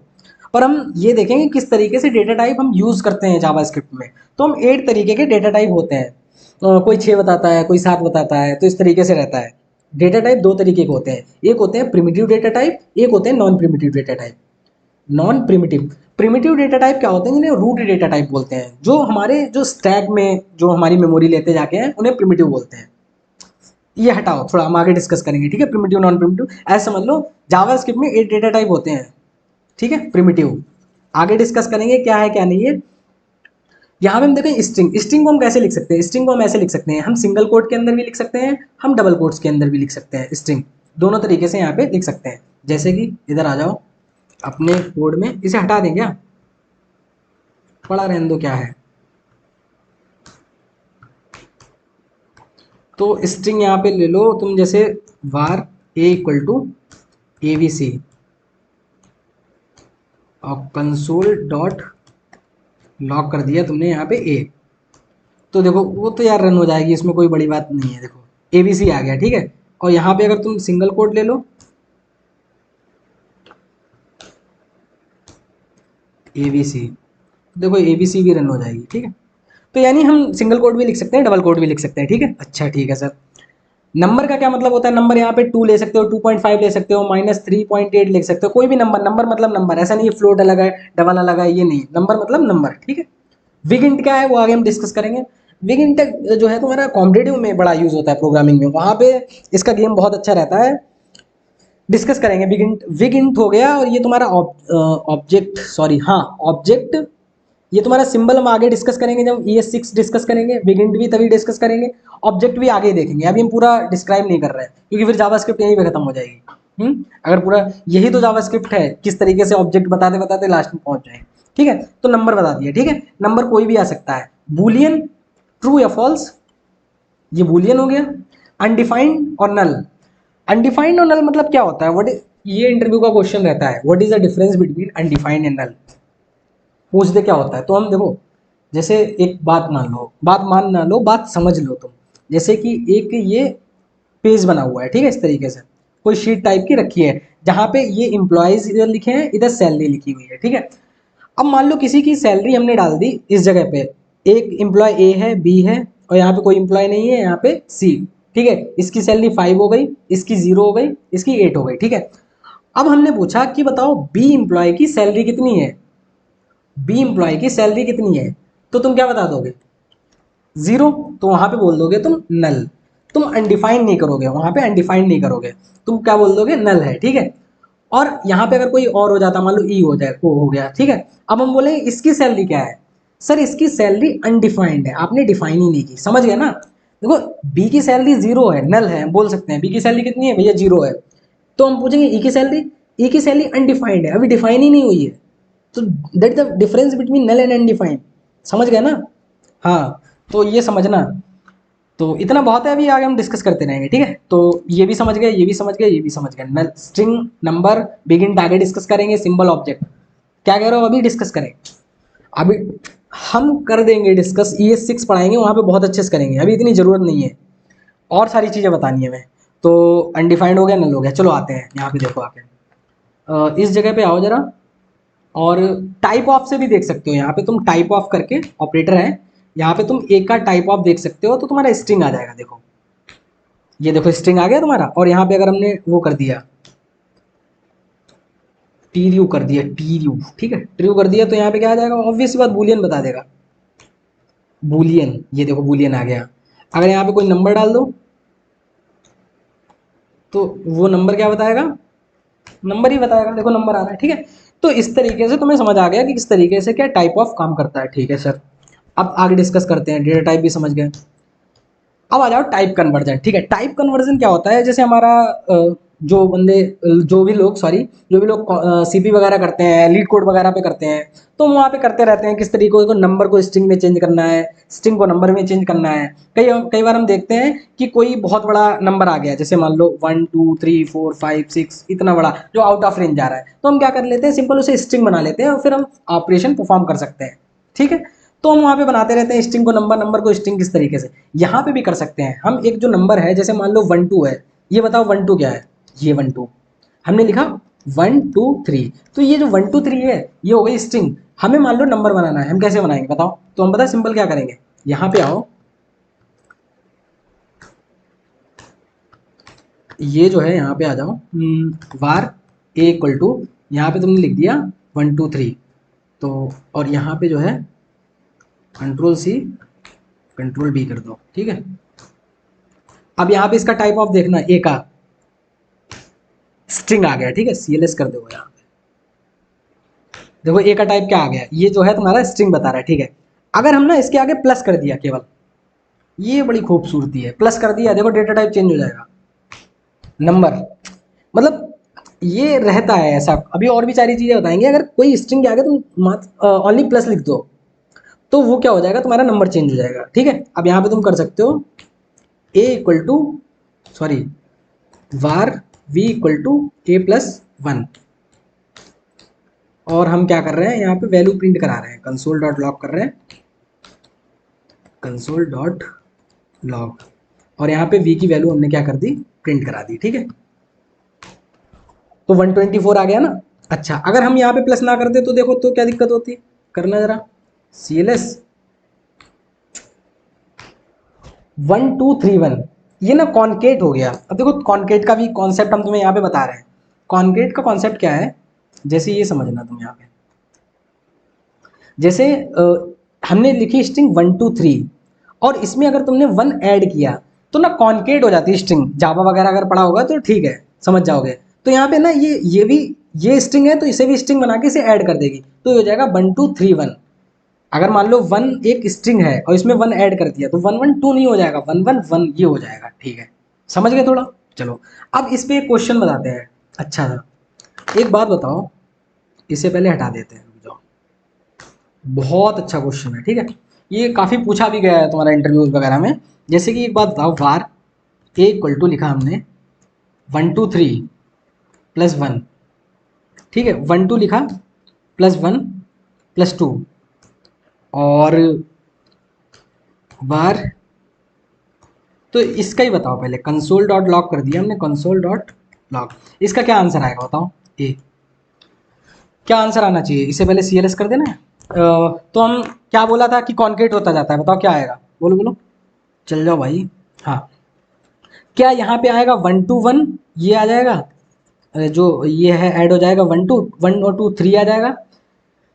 पर हम ये देखेंगे किस तरीके से डेटा टाइप हम यूज़ करते हैं जावास्क्रिप्ट में। तो हम 8 तरीके के डेटा टाइप होते हैं, कोई 6 बताता है, कोई 7 बताता है, तो इस तरीके से रहता है। डेटा टाइप दो तरीके के होते हैं, एक होते हैं प्रिमिटिव डेटा टाइप, एक होते हैं non primitive data type. Non primitive, primitive data type क्या होते हैं, जिन्हें रूट डेटा टाइप बोलते हैं, जो हमारे जो स्टैक में जो हमारी मेमोरी लेते जाके हैं उन्हें प्रिमिटिव बोलते हैं। ये हटाओ, थोड़ा हम आगे डिस्कस करेंगे, ठीक है। प्रिमिटिव नॉन प्रिमिटिव ऐसे समझ लो, जावास्क्रिप्ट में 8 डेटा टाइप होते हैं, ठीक है, प्रिमिटिव। आगे डिस्कस करेंगे क्या है क्या नहीं है। यहाँ पे हम देखें स्ट्रिंग, स्ट्रिंग को हम कैसे लिख सकते हैं, स्ट्रिंग को हम ऐसे लिख सकते हैं, हम सिंगल कोट के अंदर भी लिख सकते हैं, हम डबल कोट्स के अंदर भी लिख सकते हैं स्ट्रिंग, दोनों तरीके से यहाँ पे लिख सकते हैं। जैसे कि इधर आ जाओ अपने कोड में, इसे हटा दें क्या, पढ़ा रहने दो क्या है। तो स्ट्रिंग यहाँ पे ले लो तुम, जैसे var a equal to abc, और कंसोल डॉट लॉग कर दिया तुमने यहाँ पे ए, तो देखो वो तो यार रन हो जाएगी, इसमें कोई बड़ी बात नहीं है। देखो एबीसी आ गया, ठीक है। और यहाँ पे अगर तुम सिंगल कोड ले लो, एबीसी, देखो एबीसी भी रन हो जाएगी, ठीक है। तो यानी हम सिंगल कोड भी लिख सकते हैं, डबल कोड भी लिख सकते हैं, ठीक है। अच्छा ठीक है सर। नंबर का क्या मतलब होता है? नंबर यहाँ पे 2 ले सकते हो, 2.5 ले सकते हो, -3.8 लिख सकते हो, कोई भी नंबर। नंबर मतलब नंबर, ऐसा नहीं है फ्लोट अलग है डबल अलग है, ये नहीं, नंबर मतलब नंबर, ठीक है। विगिंट क्या है वो आगे हम डिस्कस करेंगे। विगिंट जो है तुम्हारा कॉम्पिटेटिव में बड़ा यूज होता है, प्रोग्रामिंग में, वहाँ पे इसका गेम बहुत अच्छा रहता है, डिस्कस करेंगे। विगिंट, विगिंट हो गया। और ये तुम्हारा ऑब्जेक्ट, सॉरी हाँ ऑब्जेक्ट, ये तुम्हारा सिंबल हम आगे डिस्कस करेंगे, जब ES6 डिस्कस करेंगे, विगिंट भी तभी डिस्कस करेंगे, ऑब्जेक्ट भी आगे देखेंगे। अभी हम पूरा डिस्क्राइब नहीं कर रहे हैं, क्योंकि फिर जावास्क्रिप्ट यहीं पे खत्म हो जाएगी। अगर पूरा यही तो जावास्क्रिप्ट है, किस तरीके से ऑब्जेक्ट बताते बताते लास्ट में पहुंच जाए, ठीक है। तो नंबर बता दिया, ठीक है। नंबर कोई भी आ सकता है। बूलियन, ट्रू या फॉल्स, ये बूलियन हो गया। अनडिफाइंड और नल, अनडिफाइंड और नल मतलब क्या होता है? व्हाट, ये इंटरव्यू का क्वेश्चन रहता है, what is the difference between undefined and null, पूछ दे क्या होता है। तो हम देखो, जैसे एक बात मान लो, बात मान ना लो, बात समझ लो तुम। जैसे कि एक ये पेज बना हुआ है, ठीक है, इस तरीके से कोई शीट टाइप की रखी है, जहाँ पे ये इम्प्लॉयज इधर लिखे हैं, इधर सैलरी लिखी हुई है, ठीक है। अब मान लो किसी की सैलरी हमने डाल दी इस जगह पे, एक एम्प्लॉय ए है, बी है, और यहाँ पे कोई एम्प्लॉय नहीं है, यहाँ पे सी, ठीक है। इसकी सैलरी 5 हो गई, इसकी 0 हो गई, इसकी 8 हो गई, ठीक है। अब हमने पूछा कि बताओ बी एम्प्लॉय की सैलरी कितनी है, बी एम्प्लॉय की सैलरी कितनी है, तो तुम क्या बता दोगे? 0। तो वहां पे बोल दोगे तुम नल, तुम अनडिफाइंड नहीं करोगे, वहां पे अनडिफाइंड नहीं करोगे, तुम क्या बोल दोगे? नल है, ठीक है। और यहाँ पे अगर कोई और हो जाता, मान लो ई हो जाए, वो हो गया, ठीक है। अब हम बोले इसकी सैलरी क्या है? सर इसकी सैलरी अनडिफाइंड है, आपने डिफाइन ही नहीं की, समझ गए ना। देखो बी की सैलरी 0 है, नल है, हम बोल सकते हैं बी की सैलरी कितनी है भैया, 0 है। तो हम पूछेंगे ई की सैलरी, ई की सैलरी अनडिफाइंड है, अभी डिफाइन ही नहीं हुई है। तो that the difference between null and undefined, समझ गए ना। हाँ, तो ये समझना। तो इतना बहुत है, अभी आगे हम डिस्कस करते रहेंगे, ठीक है। तो ये भी समझ गए, ये भी समझ गए, ये भी समझ गए। नल, स्ट्रिंग, नंबर, बिगिन, आगे डिस्कस करेंगे। सिंबल, ऑब्जेक्ट, क्या कह रहे हो अभी डिस्कस करें? अभी हम कर देंगे डिस्कस, ES6 पढ़ाएंगे, वहाँ पे बहुत अच्छे से करेंगे, अभी इतनी ज़रूरत नहीं है, और सारी चीज़ें बतानी है हमें। तो अनडिफाइंड हो गया, नल हो गया, चलो आते हैं यहाँ पे, देखो आके इस जगह पे आओ जरा। और टाइप ऑफ से भी देख सकते हो, यहाँ पे तुम टाइप ऑफ करके ऑपरेटर है, यहाँ पे तुम एक का टाइप ऑफ देख सकते हो, तो तुम्हारा स्ट्रिंग आ जाएगा। देखो ये देखो स्ट्रिंग आ गया तुम्हारा। और यहाँ पे अगर हमने वो कर दिया, टीरू कर दिया, टीरू, ठीक है, ट्रू कर दिया, तो यहाँ पे क्या आ जाएगा? ऑब्वियस बात बूलियन बता देगा, बूलियन। ये देखो बूलियन आ गया। अगर यहाँ पे कोई नंबर डाल दो, तो वो नंबर क्या बताएगा? नंबर ही बताएगा, देखो नंबर आ रहा है, ठीक है। तो इस तरीके से तुम्हें समझ आ गया कि किस तरीके से क्या टाइप ऑफ काम करता है, ठीक है सर। अब आगे डिस्कस करते हैं, डेटा टाइप भी समझ गए। अब आ जाओ टाइप कन्वर्जन, ठीक है। टाइप कन्वर्जन क्या होता है? जैसे हमारा जो बंदे, जो भी लोग, सॉरी, जो भी लोग CP वगैरह करते हैं, लीड कोड वगैरह पे करते हैं, तो वहाँ पे करते रहते हैं किस तरीके को, नंबर को स्ट्रिंग में चेंज करना है, स्ट्रिंग को नंबर में चेंज करना है। कई कई बार हम देखते हैं कि कोई बहुत बड़ा नंबर आ गया, जैसे मान लो 1 2 3 4 5 6, इतना बड़ा जो आउट ऑफ रेंज जा रहा है, तो हम क्या कर लेते हैं, सिंपल उसे स्ट्रिंग बना लेते हैं, और फिर हम ऑपरेशन परफॉर्म कर सकते हैं, ठीक है। तो हम वहाँ पे बनाते रहते हैं स्ट्रिंग को नंबर, नंबर को स्ट्रिंग, किस तरीके से यहाँ पे भी कर सकते हैं हम। एक जो नंबर है, जैसे मान लो 1 2 है, ये बताओ 1 2 क्या है? ये 1 2 हमने लिखा 1 2 3, तो ये जो 1 2 3 है, ये हो गई स्ट्रिंग। हमें मान लो नंबर बनाना है, हम कैसे बनाएंगे बताओ? तो हम पता सिंपल क्या करेंगे, यहाँ पे आओ, ये जो है यहाँ पे आ जाओ, वार ए इक्वल टू, यहाँ पे तुमने लिख दिया 1 2 3, तो और यहाँ पे जो है कंट्रोल C कंट्रोल V कर दो, ठीक है। अब यहाँ पे इसका टाइप ऑफ देखना, ए का स्ट्रिंग आ गया, ठीक है, CLS कर दो यहाँ पे। देखो ए का टाइप क्या आ गया, ये जो है तुम्हारा स्ट्रिंग बता रहा है, ठीक है। अगर हम ना इसके आगे प्लस कर दिया केवल, ये बड़ी खूबसूरती है, प्लस कर दिया, देखो डेटा टाइप चेंज हो जाएगा, नंबर। मतलब ये रहता है ऐसा। अभी और भी सारी चीजें बताएंगे, अगर कोई स्ट्रिंग के आगे तुम ओनली प्लस लिख दो, तो वो क्या हो जाएगा, तुम्हारा नंबर चेंज हो जाएगा, ठीक है। अब यहाँ पे तुम कर सकते हो A equal to, sorry, var V equal to A+1, और हम क्या कर रहे हैं यहाँ पे वैल्यू प्रिंट करा रहे हैं, कंसोल डॉट लॉग कर रहे हैं, कंसोल डॉट लॉग, और यहाँ पे v की वैल्यू हमने क्या कर दी, प्रिंट करा दी। ठीक है, तो 124 आ गया ना। अच्छा, अगर हम यहाँ पे प्लस ना करते तो देखो तो क्या दिक्कत होती, करना जरा CLS 1231, ये ना कॉन्केट हो गया। अब देखो कॉन्केट का भी कॉन्सेप्ट हम तुम्हें यहाँ पे बता रहे हैं। कॉन्केट का कॉन्सेप्ट क्या है, जैसे ये समझना तुम यहाँ पे, जैसे हमने लिखी स्ट्रिंग 123 और इसमें अगर तुमने 1 ऐड किया तो ना कॉन्केट हो जाती है स्ट्रिंग। जावा वगैरह अगर पढ़ा होगा तो ठीक है, समझ जाओगे। तो यहाँ पे ना ये भी ये स्ट्रिंग है तो इसे भी स्ट्रिंग बना के इसे ऐड कर देगी, तो ये हो जाएगा 1231। अगर मान लो 1 एक स्ट्रिंग है और इसमें 1 ऐड कर दिया तो 112 नहीं हो जाएगा, 111 ये हो जाएगा। ठीक है, समझ गए थोड़ा। चलो अब इस पे एक क्वेश्चन बताते हैं। अच्छा था, एक बात बताओ, इसे पहले हटा देते हैं, रुक जाओ। बहुत अच्छा क्वेश्चन है, ठीक है, ये काफ़ी पूछा भी गया है तुम्हारा इंटरव्यूज वगैरह में। जैसे कि एक बात बताओ, वार ए इक्वल टू लिखा हमने 123 प्लस 1, ठीक है, 12 लिखा प्लस 1 प्लस 2, और वार, तो इसका ही बताओ पहले। कंसोल डॉट लॉग कर दिया हमने, कंसोल डॉट लॉग, इसका क्या आंसर आएगा बताओ। ए क्या आंसर आना चाहिए, इससे पहले CLS कर देना है। तो हम क्या बोला था कि कॉन्केट होता जाता है, बताओ क्या आएगा, बोलो बोलो, चल जाओ भाई। हाँ, क्या यहाँ पे आएगा 121, ये आ जाएगा, जो ये है ऐड हो जाएगा, 1 और 2 3 आ जाएगा,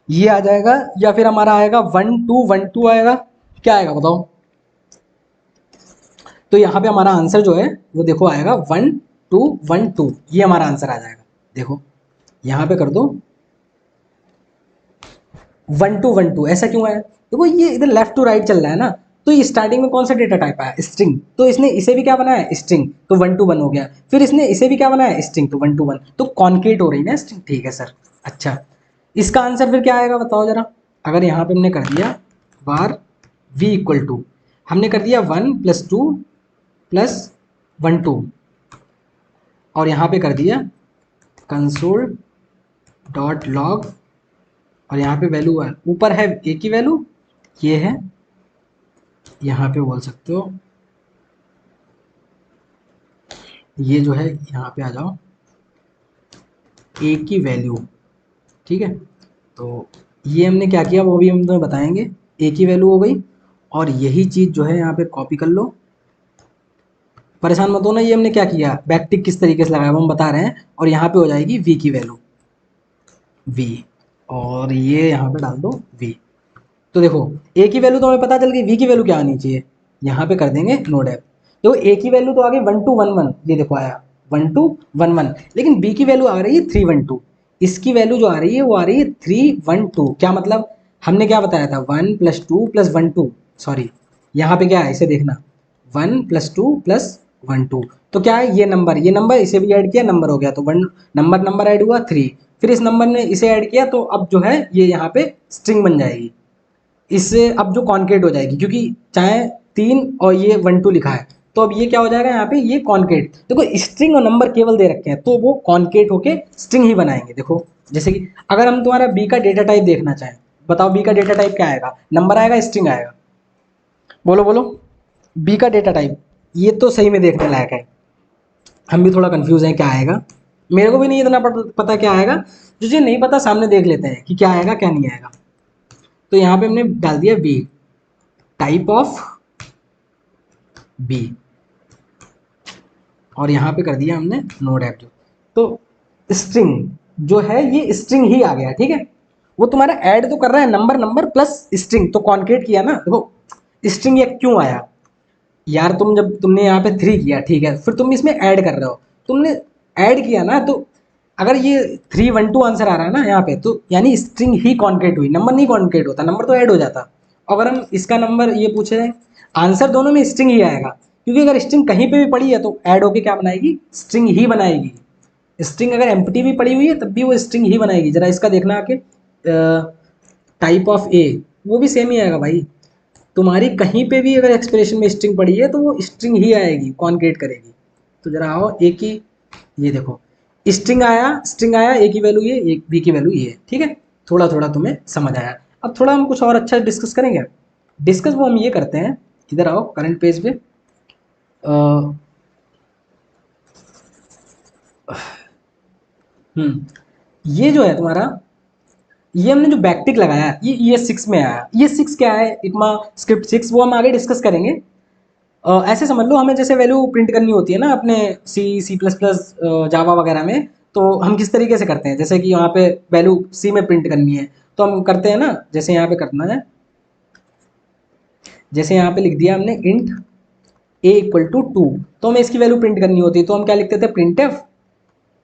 ये आ जाएगा, या फिर हमारा आएगा 1212 आएगा, क्या आएगा बताओ। तो यहाँ पे हमारा आंसर जो है वो देखो आएगा 1212, ये हमारा आंसर आ जाएगा। देखो यहाँ पे कर दो 1212, ऐसा क्यों है, देखो ये इधर लेफ्ट टू राइट चल रहा है ना, तो ये स्टार्टिंग में कौन सा डेटा टाइप आया, स्ट्रिंग, तो इसने इसे भी क्या बनाया, स्ट्रिंग, तो 121 हो गया। फिर इसने इसे भी क्या बनाया, स्ट्रिंग, तो 121, तो कॉन्केट हो रही ना स्ट्रिंग। ठीक है सर। अच्छा, इसका आंसर फिर क्या आएगा बताओ जरा। अगर यहाँ पे हमने कर दिया बार v इक्वल टू, हमने कर दिया 1 + 2 + 1 2, और यहाँ पे कर दिया कंसोल डॉट लॉग, और यहाँ पे वैल्यू है, ऊपर है ए की वैल्यू, ये है, यहाँ पे बोल सकते हो, ये जो है यहाँ पे आ जाओ, ए की वैल्यू, ठीक है। तो ये हमने क्या किया वो भी हम तुम्हें बताएंगे। ए की वैल्यू हो गई, और यही चीज़ जो है यहाँ पे कॉपी कर लो, परेशान मत हो ना। ये हमने क्या किया, बैकटिक किस तरीके से लगाया वो हम बता रहे हैं, और यहाँ पे हो जाएगी वी की वैल्यू, वी, और ये यहाँ पे डाल दो वी। तो देखो ए की वैल्यू तो हमें पता चल गई, वी की वैल्यू क्या आनी चाहिए, यहाँ पे कर देंगे नोड ऐप। तो ए की वैल्यू तो आ गई 1211, ये देखो आया 1211, लेकिन बी की वैल्यू आ रही है 312, इसकी वैल्यू जो आ रही है वो आ रही है 312। क्या मतलब, हमने क्या बताया था, 1 + 2 + 1 2, सॉरी यहाँ पे क्या है इसे देखना, 1 + 2 + 1 2, तो क्या है ये नंबर इसे भी ऐड किया, नंबर हो गया, तो वन नंबर ऐड हुआ 3, फिर इस नंबर ने इसे ऐड किया, तो अब जो है ये यहाँ पे स्ट्रिंग बन जाएगी। इससे अब जो कॉन्केट हो जाएगी, क्योंकि चाहे 3 और ये 1 2 लिखा है, तो अब ये क्या हो जाएगा यहाँ पे, ये कॉन्केट, देखो स्ट्रिंग और नंबर केवल दे रखे हैं तो वो कॉन्केट होके स्ट्रिंग ही बनाएंगे। देखो जैसे कि अगर हम तुम्हारा बी का डेटा टाइप देखना चाहें, बताओ बी का डेटा टाइप क्या आएगा, नंबर आएगा, स्ट्रिंग आएगा, बोलो बोलो। बी का डेटा टाइप ये तो सही में देखने लायक है, हम भी थोड़ा कंफ्यूज हैं क्या आएगा, मेरे को भी नहीं इतना पता क्या आएगा, जो नहीं पता सामने देख लेते हैं कि क्या आएगा क्या नहीं आएगा। तो यहाँ पे हमने डाल दिया बी, टाइप ऑफ बी, और यहाँ पे कर दिया हमने नोड ऐप जो, तो स्ट्रिंग जो है ये स्ट्रिंग ही आ गया, ठीक है। वो तुम्हारा ऐड तो कर रहा है नंबर नंबर प्लस स्ट्रिंग, तो कॉन्केट किया ना। देखो स्ट्रिंग ये क्यों आया यार, तुम जब तुमने यहाँ पे 3 किया, ठीक है, फिर तुम इसमें ऐड कर रहे हो, तुमने ऐड किया ना, तो अगर ये 312 आंसर आ रहा है ना यहाँ पे, तो यानी स्ट्रिंग ही कॉन्केट हुई, नंबर नहीं कॉन्केट होता, नंबर तो ऐड हो जाता। अगर हम इसका नंबर ये पूछे, आंसर दोनों में स्ट्रिंग ही आएगा, क्योंकि अगर स्ट्रिंग कहीं पे भी पड़ी है तो ऐड होके क्या बनाएगी, स्ट्रिंग ही बनाएगी। स्ट्रिंग अगर एम्प्टी भी पड़ी हुई है तब भी वो स्ट्रिंग ही बनाएगी। जरा इसका देखना आके, टाइप ऑफ ए, वो भी सेम ही आएगा भाई, तुम्हारी कहीं पे भी अगर एक्सप्रेशन में स्ट्रिंग पड़ी है तो वो स्ट्रिंग ही आएगी, कॉन्केट करेगी। तो जरा आओ ए की, ये देखो स्ट्रिंग आया, ए की वैल्यू ये, एक बी की वैल्यू ये, ठीक है। थोड़ा थोड़ा तुम्हें समझ आया। अब थोड़ा हम कुछ और अच्छा डिस्कस करेंगे। डिस्कस वो हम ये करते हैं, इधर आओ करंट पेज पे। ये जो है तुम्हारा, ये हमने जो बैकटिक लगाया ये 6 में आया। ये 6 क्या है, इकमा स्क्रिप्ट 6, वो हम आगे डिस्कस करेंगे। ऐसे समझ लो, हमें जैसे वैल्यू प्रिंट करनी होती है ना अपने सी प्लस प्लस जावा वगैरह में, तो हम किस तरीके से करते हैं, जैसे कि यहाँ पे वैल्यू सी में प्रिंट करनी है तो हम करते हैं ना, जैसे यहाँ पे करना है, जैसे यहाँ पे लिख दिया हमने इंट ए इक्वल टू 2, तो हमें इसकी वैल्यू प्रिंट करनी होती है, तो हम क्या लिखते थे, प्रिंट एफ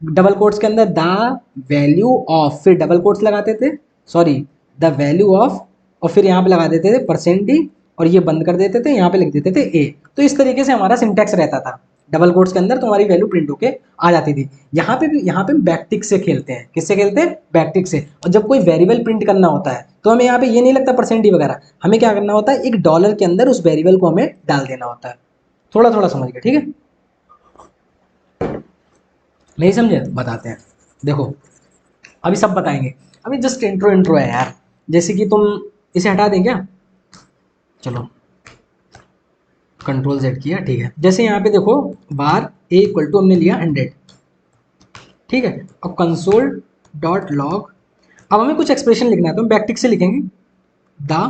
डबल कोट्स के अंदर द वैल्यू ऑफ, फिर डबल कोट्स लगाते थे, सॉरी द वैल्यू ऑफ, और फिर यहाँ पे लगा देते थे परसेंट डी, और ये बंद कर देते थे, यहाँ पे लिख देते थे ए। तो इस तरीके से हमारा सिंटैक्स रहता था डबल कोट्स के अंदर, तो हमारी वैल्यू प्रिंट होके आ जाती थी। यहाँ पे बैकटिक से खेलते हैं, किससे खेलते हैं, बैकटिक से। और जब कोई वेरिएबल प्रिंट करना होता है तो हमें यहाँ पे ये नहीं लगता परसेंट डी वगैरह, हमें क्या करना होता है, एक डॉलर के अंदर उस वेरिएबल को हमें डाल देना होता है। थोड़ा थोड़ा समझ गए, ठीक है। नहीं समझे तो बताते हैं, देखो अभी सब बताएंगे, अभी जस्ट इंट्रो इंट्रो है यार। जैसे कि तुम इसे हटा दें क्या, चलो कंट्रोल जेड किया, ठीक है। जैसे यहाँ पे देखो बार ए इक्वल टू हमने लिया 100, ठीक है, और कंसोल डॉट लॉग, अब हमें कुछ एक्सप्रेशन लिखना है तो हम बैकटिक से लिखेंगे द,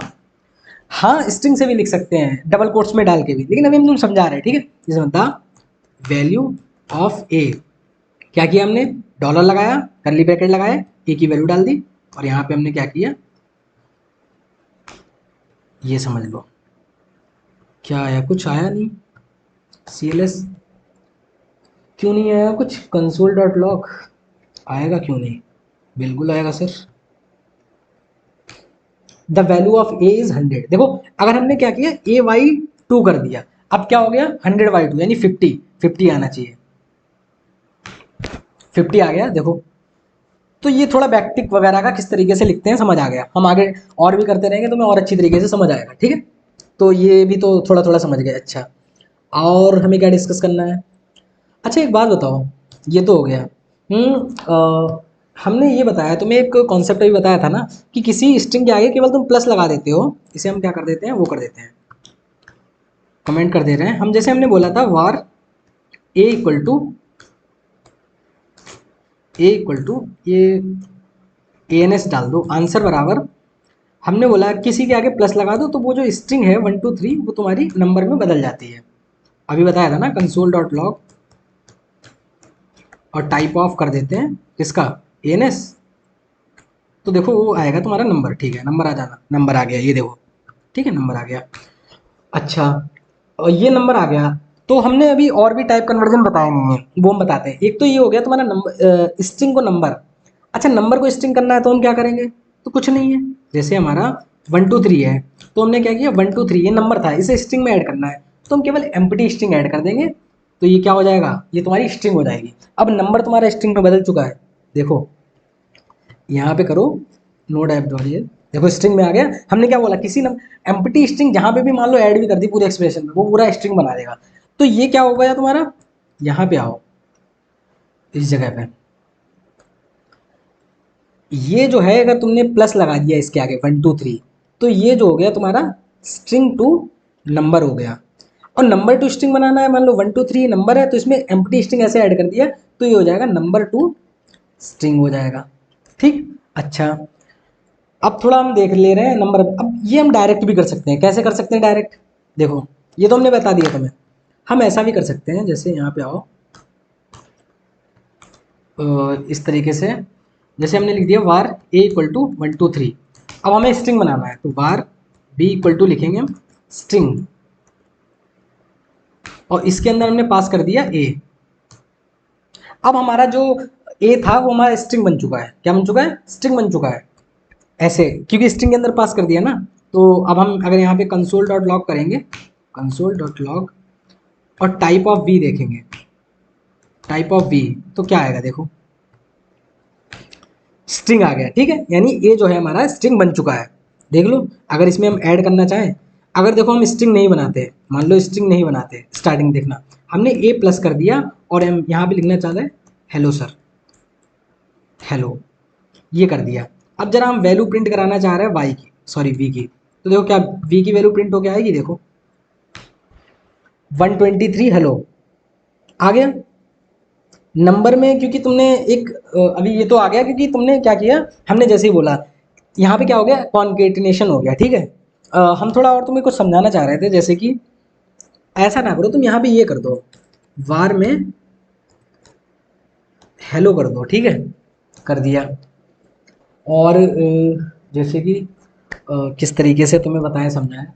हाँ स्ट्रिंग से भी लिख सकते हैं डबल कोट्स में डाल के भी, लेकिन अभी हम तुम समझा रहे हैं, ठीक है। जैसे द वैल्यू ऑफ ए, क्या किया हमने, डॉलर लगाया, करली ब्रैकेट लगाए, ए की वैल्यू डाल दी, और यहाँ पे हमने क्या किया, ये समझ लो क्या आया, कुछ आया नहीं, CLS क्यों नहीं आया कुछ, कंसोल डॉट लॉग आएगा क्यों नहीं, बिल्कुल आएगा sir. The value of A is 100, देखो अगर हमने क्या किया, ए वाई 2 कर दिया, अब क्या हो गया 100/2 यानी 50 आना चाहिए, 50 आ गया देखो। तो ये थोड़ा बैकटिक वगैरह का किस तरीके से लिखते हैं समझ आ गया, हम आगे और भी करते रहेंगे तो मैं और अच्छी तरीके से समझ आएगा, ठीक है। तो ये भी तो थोड़ा थोड़ा समझ गए, अच्छा। और हमें क्या डिस्कस करना है, अच्छा एक बात बताओ, ये तो हो गया। हमने ये बताया, तुम्हें एक कॉन्सेप्ट अभी बताया था ना, कि किसी स्ट्रिंग के आगे केवल तुम प्लस लगा देते हो, इसे हम क्या कर देते हैं, वो कर देते हैं, कमेंट कर दे रहे हैं हम। जैसे हमने बोला था वार ए इक्वल टू ये ANS डाल दो, आंसर बराबर, हमने बोला किसी के आगे प्लस लगा दो तो वो जो स्ट्रिंग है 1 2 3 वो तुम्हारी नंबर में बदल जाती है। अभी बताया था ना, कंसोल डॉट लॉग, और टाइप ऑफ कर देते हैं किसका, ANS, तो देखो वो आएगा तुम्हारा नंबर, ठीक है, नंबर आ जाना, नंबर आ गया, ये देखो, ठीक है, नंबर आ गया। अच्छा, और ये नंबर आ गया, तो हमने अभी और भी टाइप कन्वर्जन बताए नहीं है, वो हम बताते हैं। एक तो ये हो गया तुम्हारा नंबर, स्ट्रिंग को नंबर, अच्छा नंबर को स्ट्रिंग करना है तो हम क्या करेंगे, तो कुछ नहीं है, जैसे हमारा 1 2 3 है, तो हमने क्या किया, 1 2 3 ये नंबर था, इसे स्ट्रिंग में ऐड करना है, तो हम केवल एम्प्टी स्ट्रिंग ऐड कर देंगे, तो ये क्या हो जाएगा, ये तुम्हारी स्ट्रिंग हो जाएगी। अब नंबर तुम्हारा स्ट्रिंग में बदल चुका है, देखो यहाँ पे करो नोड ऐप डॉट ये, देखो स्ट्रिंग में आ गया। हमने क्या बोला, किसी एम्प्टी स्ट्रिंग जहाँ पे भी मान लो ऐड भी कर दी पूरे एक्सप्रेशन में, वो पूरा स्ट्रिंग बना देगा। तो ये क्या हो गया तुम्हारा, यहाँ पे आओ इस जगह पे, ये जो है अगर तुमने प्लस लगा दिया इसके आगे 1 2 3, तो ये जो हो गया तुम्हारा स्ट्रिंग टू नंबर हो गया। और नंबर टू स्ट्रिंग बनाना है, मान लो 1 2 3 नंबर है, तो इसमें एम्प्टी स्ट्रिंग ऐसे ऐड कर दिया, तो ये हो जाएगा नंबर टू स्ट्रिंग हो जाएगा, ठीक। अच्छा, अब थोड़ा हम देख ले रहे हैं नंबर, अब ये हम डायरेक्ट भी कर सकते हैं, कैसे कर सकते हैं डायरेक्ट, देखो ये तो हमने बता दिया तुम्हें, हम ऐसा भी कर सकते हैं, जैसे यहाँ पे आओ, इस तरीके से, जैसे हमने लिख दिया वार ए इक्वल टू 1 2 3, अब हमें स्ट्रिंग बनाना है, तो वार बी इक्वल टू लिखेंगे हम स्ट्रिंग, और इसके अंदर हमने पास कर दिया ए। अब हमारा जो ए था वो हमारा स्ट्रिंग बन चुका है, क्या बन चुका है, स्ट्रिंग बन चुका है, ऐसे क्योंकि स्ट्रिंग के अंदर पास कर दिया ना। तो अब हम अगर यहाँ पे कंसोल डॉट लॉग करेंगे, कंसोल डॉट लॉग, और टाइप ऑफ वी देखेंगे, टाइप ऑफ वी, तो क्या आएगा देखो, स्ट्रिंग आ गया, ठीक है, यानी ए जो है हमारा स्ट्रिंग बन चुका है। देख लो अगर इसमें हम ऐड करना चाहें, अगर देखो हम स्ट्रिंग नहीं बनाते, मान लो स्ट्रिंग नहीं बनाते, स्टार्टिंग देखना, हमने ए प्लस कर दिया, और हम यहाँ पे लिखना चाहते हैं हेलो सर, हेलो, ये कर दिया। अब जरा हम वैल्यू प्रिंट कराना चाह रहे हैं वाई की, सॉरी वी की, तो देखो क्या वी की वैल्यू प्रिंट होके आएगी, देखो 123 हेलो आ गया नंबर में, क्योंकि तुमने एक अभी ये तो आ गया क्योंकि तुमने क्या किया, हमने जैसे ही बोला यहाँ पे क्या हो गया, कॉन्केटिनेशन हो गया, ठीक है। हम थोड़ा और तुम्हें कुछ समझाना चाह रहे थे, जैसे कि ऐसा ना करो तुम यहाँ पे ये कर दो, वार में हेलो कर दो, ठीक है, कर दिया। और जैसे कि किस तरीके से तुम्हें बताएं समझाएं,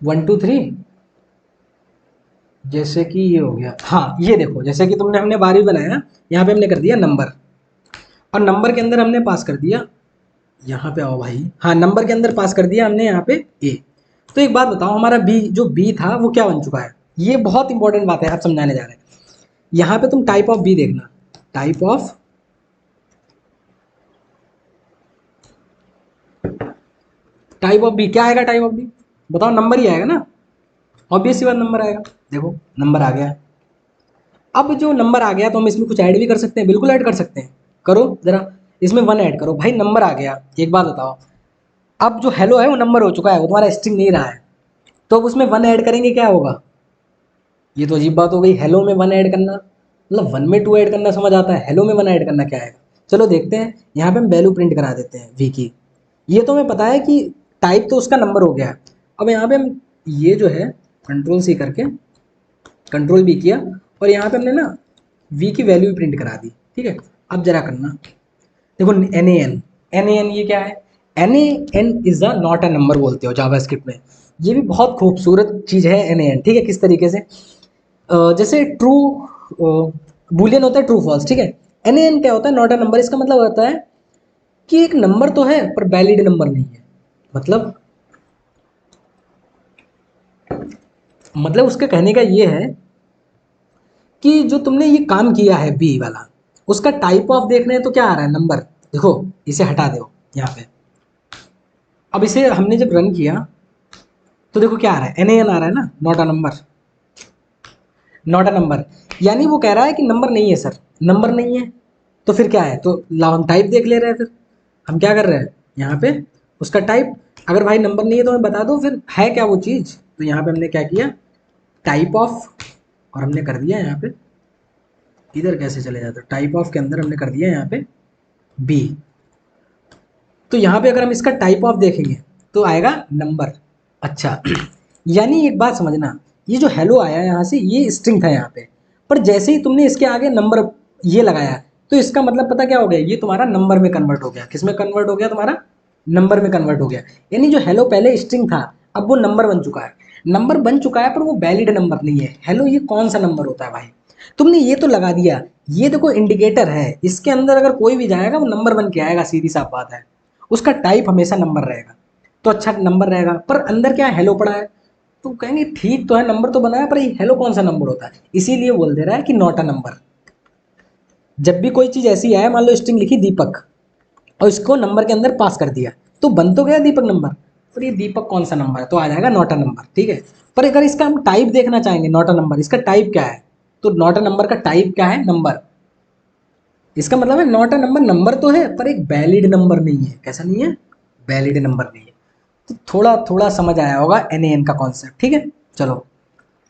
1 2 3, जैसे कि ये हो गया, हाँ ये देखो, जैसे कि तुमने हमने बार भी बनाया, यहाँ पे हमने कर दिया नंबर, और नंबर के अंदर हमने पास कर दिया, यहाँ पे आओ भाई, हाँ नंबर के अंदर पास कर दिया हमने यहाँ पे ए। तो एक बात बताओ, हमारा बी जो बी था वो क्या बन चुका है, ये बहुत इंपॉर्टेंट बात है, आप समझाने जा रहे हैं। यहाँ पे तुम टाइप ऑफ बी देखना, टाइप ऑफ बी क्या आएगा, टाइप ऑफ बी बताओ, नंबर ही आएगा ना, ऑब्वियस सी बात नंबर आएगा। देखो नंबर आ गया, अब जो नंबर आ गया तो हम इसमें कुछ ऐड भी कर सकते हैं, बिल्कुल ऐड कर सकते हैं, करो जरा, इसमें 1 ऐड करो भाई, नंबर आ गया। एक बात बताओ, अब जो हेलो है वो नंबर हो चुका है, वो तुम्हारा स्ट्रिंग नहीं रहा है, तो अब उसमें 1 ऐड करेंगे क्या होगा, ये तो अजीब बात हो गई, हेलो में 1 ऐड करना, मतलब 1 में 2 ऐड करना समझ आता है, हेलो में 1 ऐड करना क्या आएगा। चलो देखते हैं, यहाँ पे हम वैल्यू प्रिंट करा देते हैं वी की, ये तो हमें पता है कि टाइप तो उसका नंबर हो गया है। अब यहाँ पे हम ये जो है कंट्रोल सी करके कंट्रोल बी किया, और यहाँ पे हमने ना वी की वैल्यू प्रिंट करा दी, ठीक है। अब जरा करना, देखो एन ए एन ये क्या है, N A N is a not a number बोलते हो जावास्क्रिप्ट में, ये भी बहुत खूबसूरत चीज़ है एन ए एन, ठीक है। किस तरीके से, जैसे ट्रू बूलियन होता है ट्रू फॉल्स, ठीक है। एन ए एन क्या होता है, नॉट अ नंबर, इसका मतलब होता है कि एक नंबर तो है पर वैलिड नंबर नहीं है, मतलब उसके कहने का ये है कि जो तुमने ये काम किया है बी वाला, उसका टाइप ऑफ देखना है तो क्या आ रहा है, नंबर। देखो इसे हटा दो यहाँ पे, अब इसे हमने जब रन किया तो देखो क्या आ रहा है, एन ए एन आ रहा है ना, not a number, not a number, यानी वो कह रहा है कि नंबर नहीं है सर, नंबर नहीं है, तो फिर क्या है, तो लाओ हम टाइप देख ले रहे हैं, फिर हम क्या कर रहे हैं यहाँ पे उसका टाइप, अगर भाई नंबर नहीं है तो हमें बता दो फिर है क्या वो चीज़। तो यहाँ पे हमने क्या किया, टाइप ऑफ, और हमने कर दिया यहाँ पे, इधर कैसे चले जाते, टाइप ऑफ के अंदर हमने कर दिया यहाँ पे बी। तो यहाँ पे अगर हम इसका टाइप ऑफ देखेंगे तो आएगा नंबर। अच्छा यानी एक बात समझना, ये जो हेलो आया यहाँ से ये स्ट्रिंग था यहाँ पे, पर जैसे ही तुमने इसके आगे नंबर ये लगाया तो इसका मतलब पता क्या हो गया, ये तुम्हारा नंबर में कन्वर्ट हो गया, किस में कन्वर्ट हो गया, तुम्हारा नंबर में कन्वर्ट हो गया। यानी जो हेलो पहले स्ट्रिंग था अब वो नंबर बन चुका है, नंबर बन चुका है पर वो वैलिड नंबर नहीं है। हेलो ये कौन सा नंबर होता है भाई, तुमने ये तो लगा दिया, ये देखो इंडिकेटर है, इसके अंदर अगर कोई भी जाएगा वो नंबर बन के आएगा, सीधी सा बात है, उसका टाइप हमेशा नंबर रहेगा, तो अच्छा नंबर रहेगा, पर अंदर क्या है, हेलो पड़ा है, तो कहेंगे ठीक तो है, नंबर तो बनाया पर ये हेलो कौन सा नंबर होता है, इसीलिए बोल दे रहा है कि नॉट अ नंबर। जब भी कोई चीज़ ऐसी आए, मान लो स्ट्रिंग लिखी दीपक और इसको नंबर के अंदर पास कर दिया, तो बन तो गया दीपक नंबर, पर ये दीपक कौन सा नंबर है, तो आ जाएगा नॉट अ नंबर, ठीक है। पर अगर इसका हम टाइप देखना चाहेंगे, नॉट अ नंबर इसका टाइप क्या है, तो नॉट अ नंबर का टाइप क्या है, नंबर, इसका मतलब है नॉट अ नंबर, नंबर तो है पर एक वैलिड नंबर नहीं है, कैसा नहीं है, वैलिड नंबर नहीं है। तो थोड़ा थोड़ा समझ आया होगा एन ए एन का कॉन्सेप्ट, ठीक है। चलो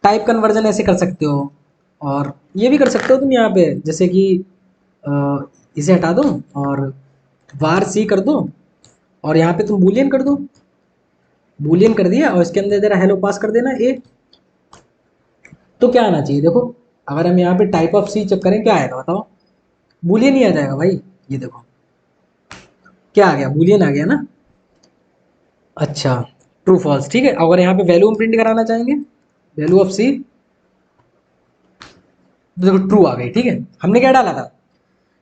टाइप कन्वर्जन ऐसे कर सकते हो, और ये भी कर सकते हो तुम यहाँ पे, जैसे कि अ, इसे हटा दो और वार सी कर दो, और यहाँ पे तुम बूलियन कर दो, बूलियन कर दिया और इसके अंदर जरा हेलो पास कर देना ए। तो क्या आना चाहिए, देखो अगर हम यहाँ पे टाइप ऑफ सी चेक करें क्या आएगा बताओ, बूलियन ही आ जाएगा भाई, ये देखो क्या आ गया, बूलियन आ गया ना। अच्छा ट्रू फॉल्स, ठीक है। अगर यहाँ पे वैल्यू हम प्रिंट कराना चाहेंगे, वैल्यू ऑफ सी, तो देखो ट्रू आ गई, ठीक है। हमने क्या डाला था,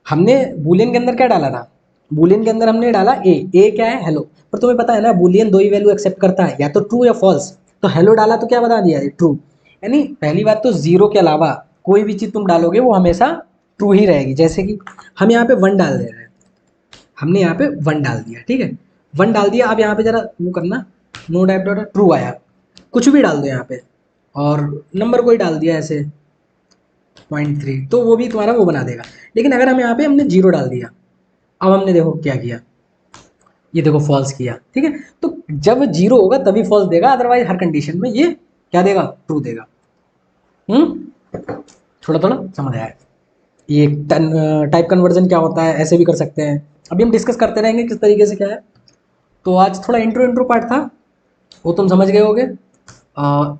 हमने बूलियन के अंदर क्या डाला था, बूलियन के अंदर हमने डाला ए क्या है, हेलो, पर तुम्हें पता है ना बूलियन दो ही वैल्यू एक्सेप्ट करता है, या तो ट्रू या फॉल्स, तो हेलो डाला तो क्या बता दिया, ट्रू। यानी पहली बात तो जीरो के अलावा कोई भी चीज़ तुम डालोगे वो हमेशा ट्रू ही रहेगी, जैसे कि हम यहाँ पे 1 डाल दे रहे हैं, हमने यहाँ पे 1 डाल दिया, ठीक है, 1 डाल दिया। अब यहाँ पे जरा वो करना, नो डैप डॉट ट्रू आया, कुछ भी डाल दो यहाँ पे, और नंबर कोई डाल दिया ऐसे, 0.3, तो वो भी तुम्हारा वो बना देगा। लेकिन अगर हम यहाँ पे हमने 0 डाल दिया, अब हमने देखो क्या किया, ये देखो फॉल्स किया, ठीक है। तो जब 0 होगा तभी फॉल्स देगा, अदरवाइज हर कंडीशन में ये क्या देगा, ट्रू देगा। थोड़ा थोड़ा समझ आया। ये टाइप कन्वर्जन क्या होता है, ऐसे भी कर सकते हैं, अभी हम डिस्कस करते रहेंगे किस तरीके से क्या है। तो आज थोड़ा इंट्रो पार्ट था, वो तुम समझ गए होगे।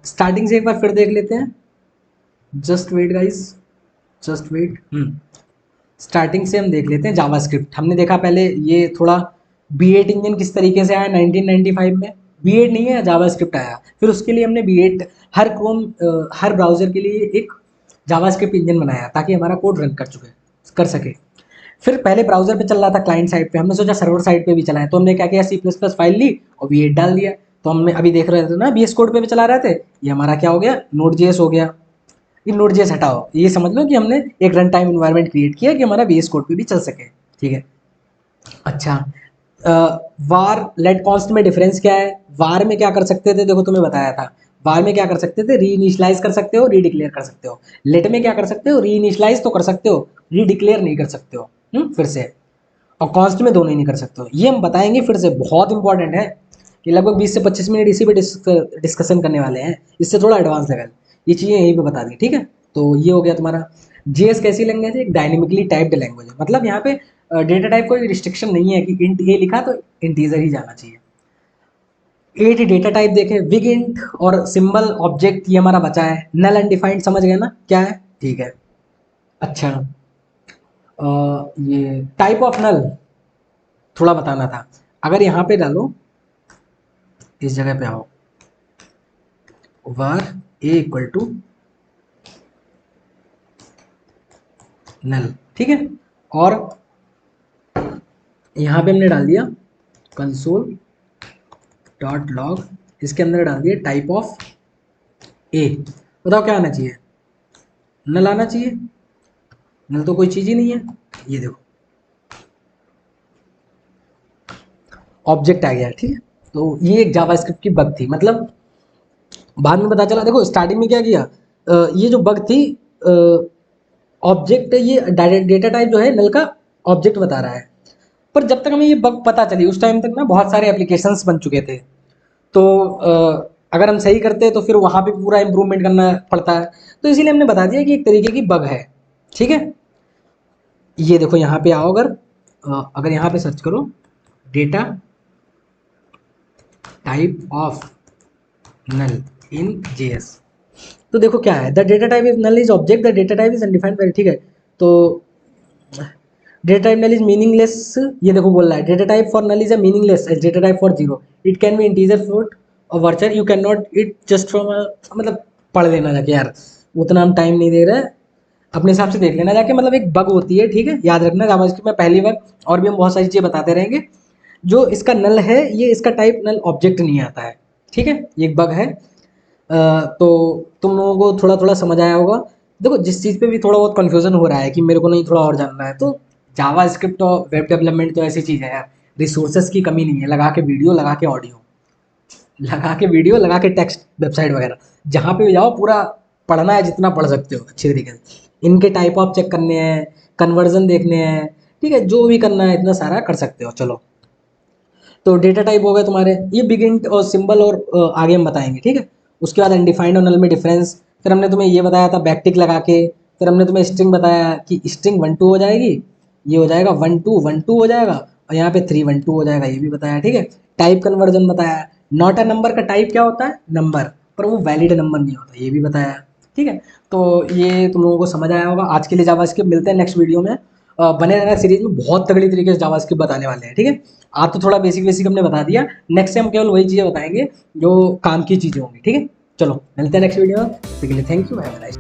स्टार्टिंग से एक बार फिर देख लेते हैं। Just wait guys, just wait. Starting से हम देख लेते हैं। जावास्क्रिप्ट हमने देखा पहले, ये थोड़ा B8 इंजन किस तरीके से आया 1995 में। B8 नहीं है, जावास्क्रिप्ट आया। फिर उसके लिए हमने B8 हर क्रोम हर ब्राउज़र के लिए एक जावास्क्रिप्ट इंजन बनाया ताकि हमारा कोड रन कर सके। फिर पहले ब्राउज़र पे चल रहा था क्लाइंट साइड पे, हमने सोचा सर्वर साइड पे भी चलाएं, तो हमने क्या किया, C++ फाइल ली और B8 डाल दिया। तो हमने अभी देख रहे थे ना, VS कोड पे भी चला रहे थे, ये हमारा क्या हो गया, Node.js हो गया। ये Node.js हटाओ, ये समझ लो कि हमने एक रन टाइम इन्वायरमेंट क्रिएट किया कि हमारा VS कोड पे भी चल सके, ठीक है। अच्छा, वार लेट कॉन्स्ट में डिफरेंस क्या है। वार में क्या कर सकते थे, देखो तुम्हें बताया था, वार में क्या कर सकते थे, री इनिशलाइज कर सकते हो, रीडिक्लेयर कर सकते हो। लेट में क्या कर सकते हो, री इनिशलाइज तो कर सकते हो, रीडिक्लेयर नहीं कर सकते हो। फिर से, और कॉन्स्ट में दोनों ही नहीं कर सकते हो। ये हम बताएंगे फिर से, बहुत इंपॉर्टेंट है। ये लगभग 20 से 25 मिनट इसी पे डिस्कशन करने वाले हैं, इससे थोड़ा एडवांस लेवल, ये चीज़ें यहीं पे बता दी, ठीक है। तो ये हो गया तुम्हारा। JS कैसी लैंग्वेज है, एक डायनेमिकली टाइप्ड लैंग्वेज है, मतलब यहाँ पे डेटा टाइप कोई रिस्ट्रिक्शन नहीं है कि इंट ये लिखा तो इंटीजर ही जाना चाहिए। 8 डेटा टाइप देखे, बिग इंट और सिंबल ऑब्जेक्ट, ये हमारा बचा है। नल अनडिफाइंड समझ गए ना क्या है, ठीक है। अच्छा, ये टाइप ऑफ नल थोड़ा बताना था। अगर यहाँ पे डालो, इस जगह पे आओ, var a equal to null, ठीक है। और यहाँ पे हमने डाल दिया कंसोल डॉट लॉग, इसके अंदर डाल दिया टाइप ऑफ ए। बताओ क्या आना चाहिए, नल आना चाहिए। नल तो कोई चीज़ ही नहीं है, ये देखो ऑब्जेक्ट आ गया, ठीक है। तो ये एक जावास्क्रिप्ट की बग थी, मतलब बाद में पता चला। देखो स्टार्टिंग में क्या किया, ये जो बग थी, ऑब्जेक्ट, ये डेटा टाइप जो है नल का ऑब्जेक्ट बता रहा है। पर जब तक हमें ये बग पता चली, उस टाइम तक ना बहुत सारे एप्लीकेशंस बन चुके थे। तो अगर हम सही करते हैं तो फिर वहाँ पे पूरा इम्प्रूवमेंट करना पड़ता है। तो इसीलिए हमने बता दिया कि एक तरीके की बग है, ठीक है। ये देखो यहाँ पे आओ, अगर यहाँ पे सर्च करो data type of null in JS, तो देखो क्या है, the data type is null is object, the data type is undefined very, ठीक है। तो data type null is meaningless, ये देखो बोल रहा है data type for null is a meaningless as data type for zero, it can be integer float और वर्चर, you can not it just from, मतलब पढ़ लेना जाके यार, उतना हम टाइम नहीं दे रहे हैं, अपने हिसाब से देख लेना जाके। मतलब एक बग होती है, ठीक है, याद रखना जावास्क्रिप्ट में पहली बार। और भी हम बहुत सारी चीज़ें बताते रहेंगे। जो इसका नल है, ये इसका टाइप नल ऑब्जेक्ट नहीं आता है, ठीक है, ये एक बग है। तो तुम लोगों को थोड़ा थोड़ा समझ आया होगा। देखो जिस चीज़ पे भी थोड़ा बहुत कन्फ्यूजन हो रहा है कि मेरे को नहीं थोड़ा और जानना है, तो जावा स्क्रिप्ट और वेब डेवलपमेंट तो ऐसी चीज़ है यार, रिसोर्सेज की कमी नहीं है। लगा के वीडियो, लगा के ऑडियो, लगा के वीडियो, लगा के टेक्स्ट, वेबसाइट वगैरह, जहाँ पे भी जाओ पूरा पढ़ना है जितना पढ़ सकते हो अच्छी तरीके से। इनके टाइप ऑफ चेक करने हैं, कन्वर्जन देखने हैं, ठीक है, जो भी करना है इतना सारा कर सकते हो। चलो, तो डेटा टाइप हो गए तुम्हारे, ये बिग इंट और सिंबल और आगे हम बताएंगे, ठीक है। उसके बाद अनडिफाइंड और नल में डिफरेंस, फिर हमने तुम्हें ये बताया था बैकटिक लगा के, फिर हमने तुम्हें स्ट्रिंग बताया कि स्ट्रिंग 1 2 हो जाएगी, ये हो जाएगा 1 2 हो जाएगा, और यहाँ पे 3 1 2 हो जाएगा, ये भी बताया, ठीक है। टाइप कन्वर्जन बताया, नॉट अ नंबर का टाइप क्या होता है, नंबर, पर वो वैलिड नंबर नहीं होता, ये भी बताया, ठीक है। तो ये तुम लोगों को समझ आया होगा। आज के लिए जावास्क्रिप्ट, मिलते हैं नेक्स्ट वीडियो में। बने रहना सीरीज में, बहुत तगड़ी तरीके से जावास्क्रिप्ट बताने वाले हैं, ठीक है। आज तो थोड़ा बेसिक बेसिक हमने बता दिया, नेक्स्ट से हम केवल वही चीज़ें बताएंगे जो काम की चीज़ें होंगी, ठीक है। चलो मिलते हैं नेक्स्ट वीडियो में, thank you, have a nice.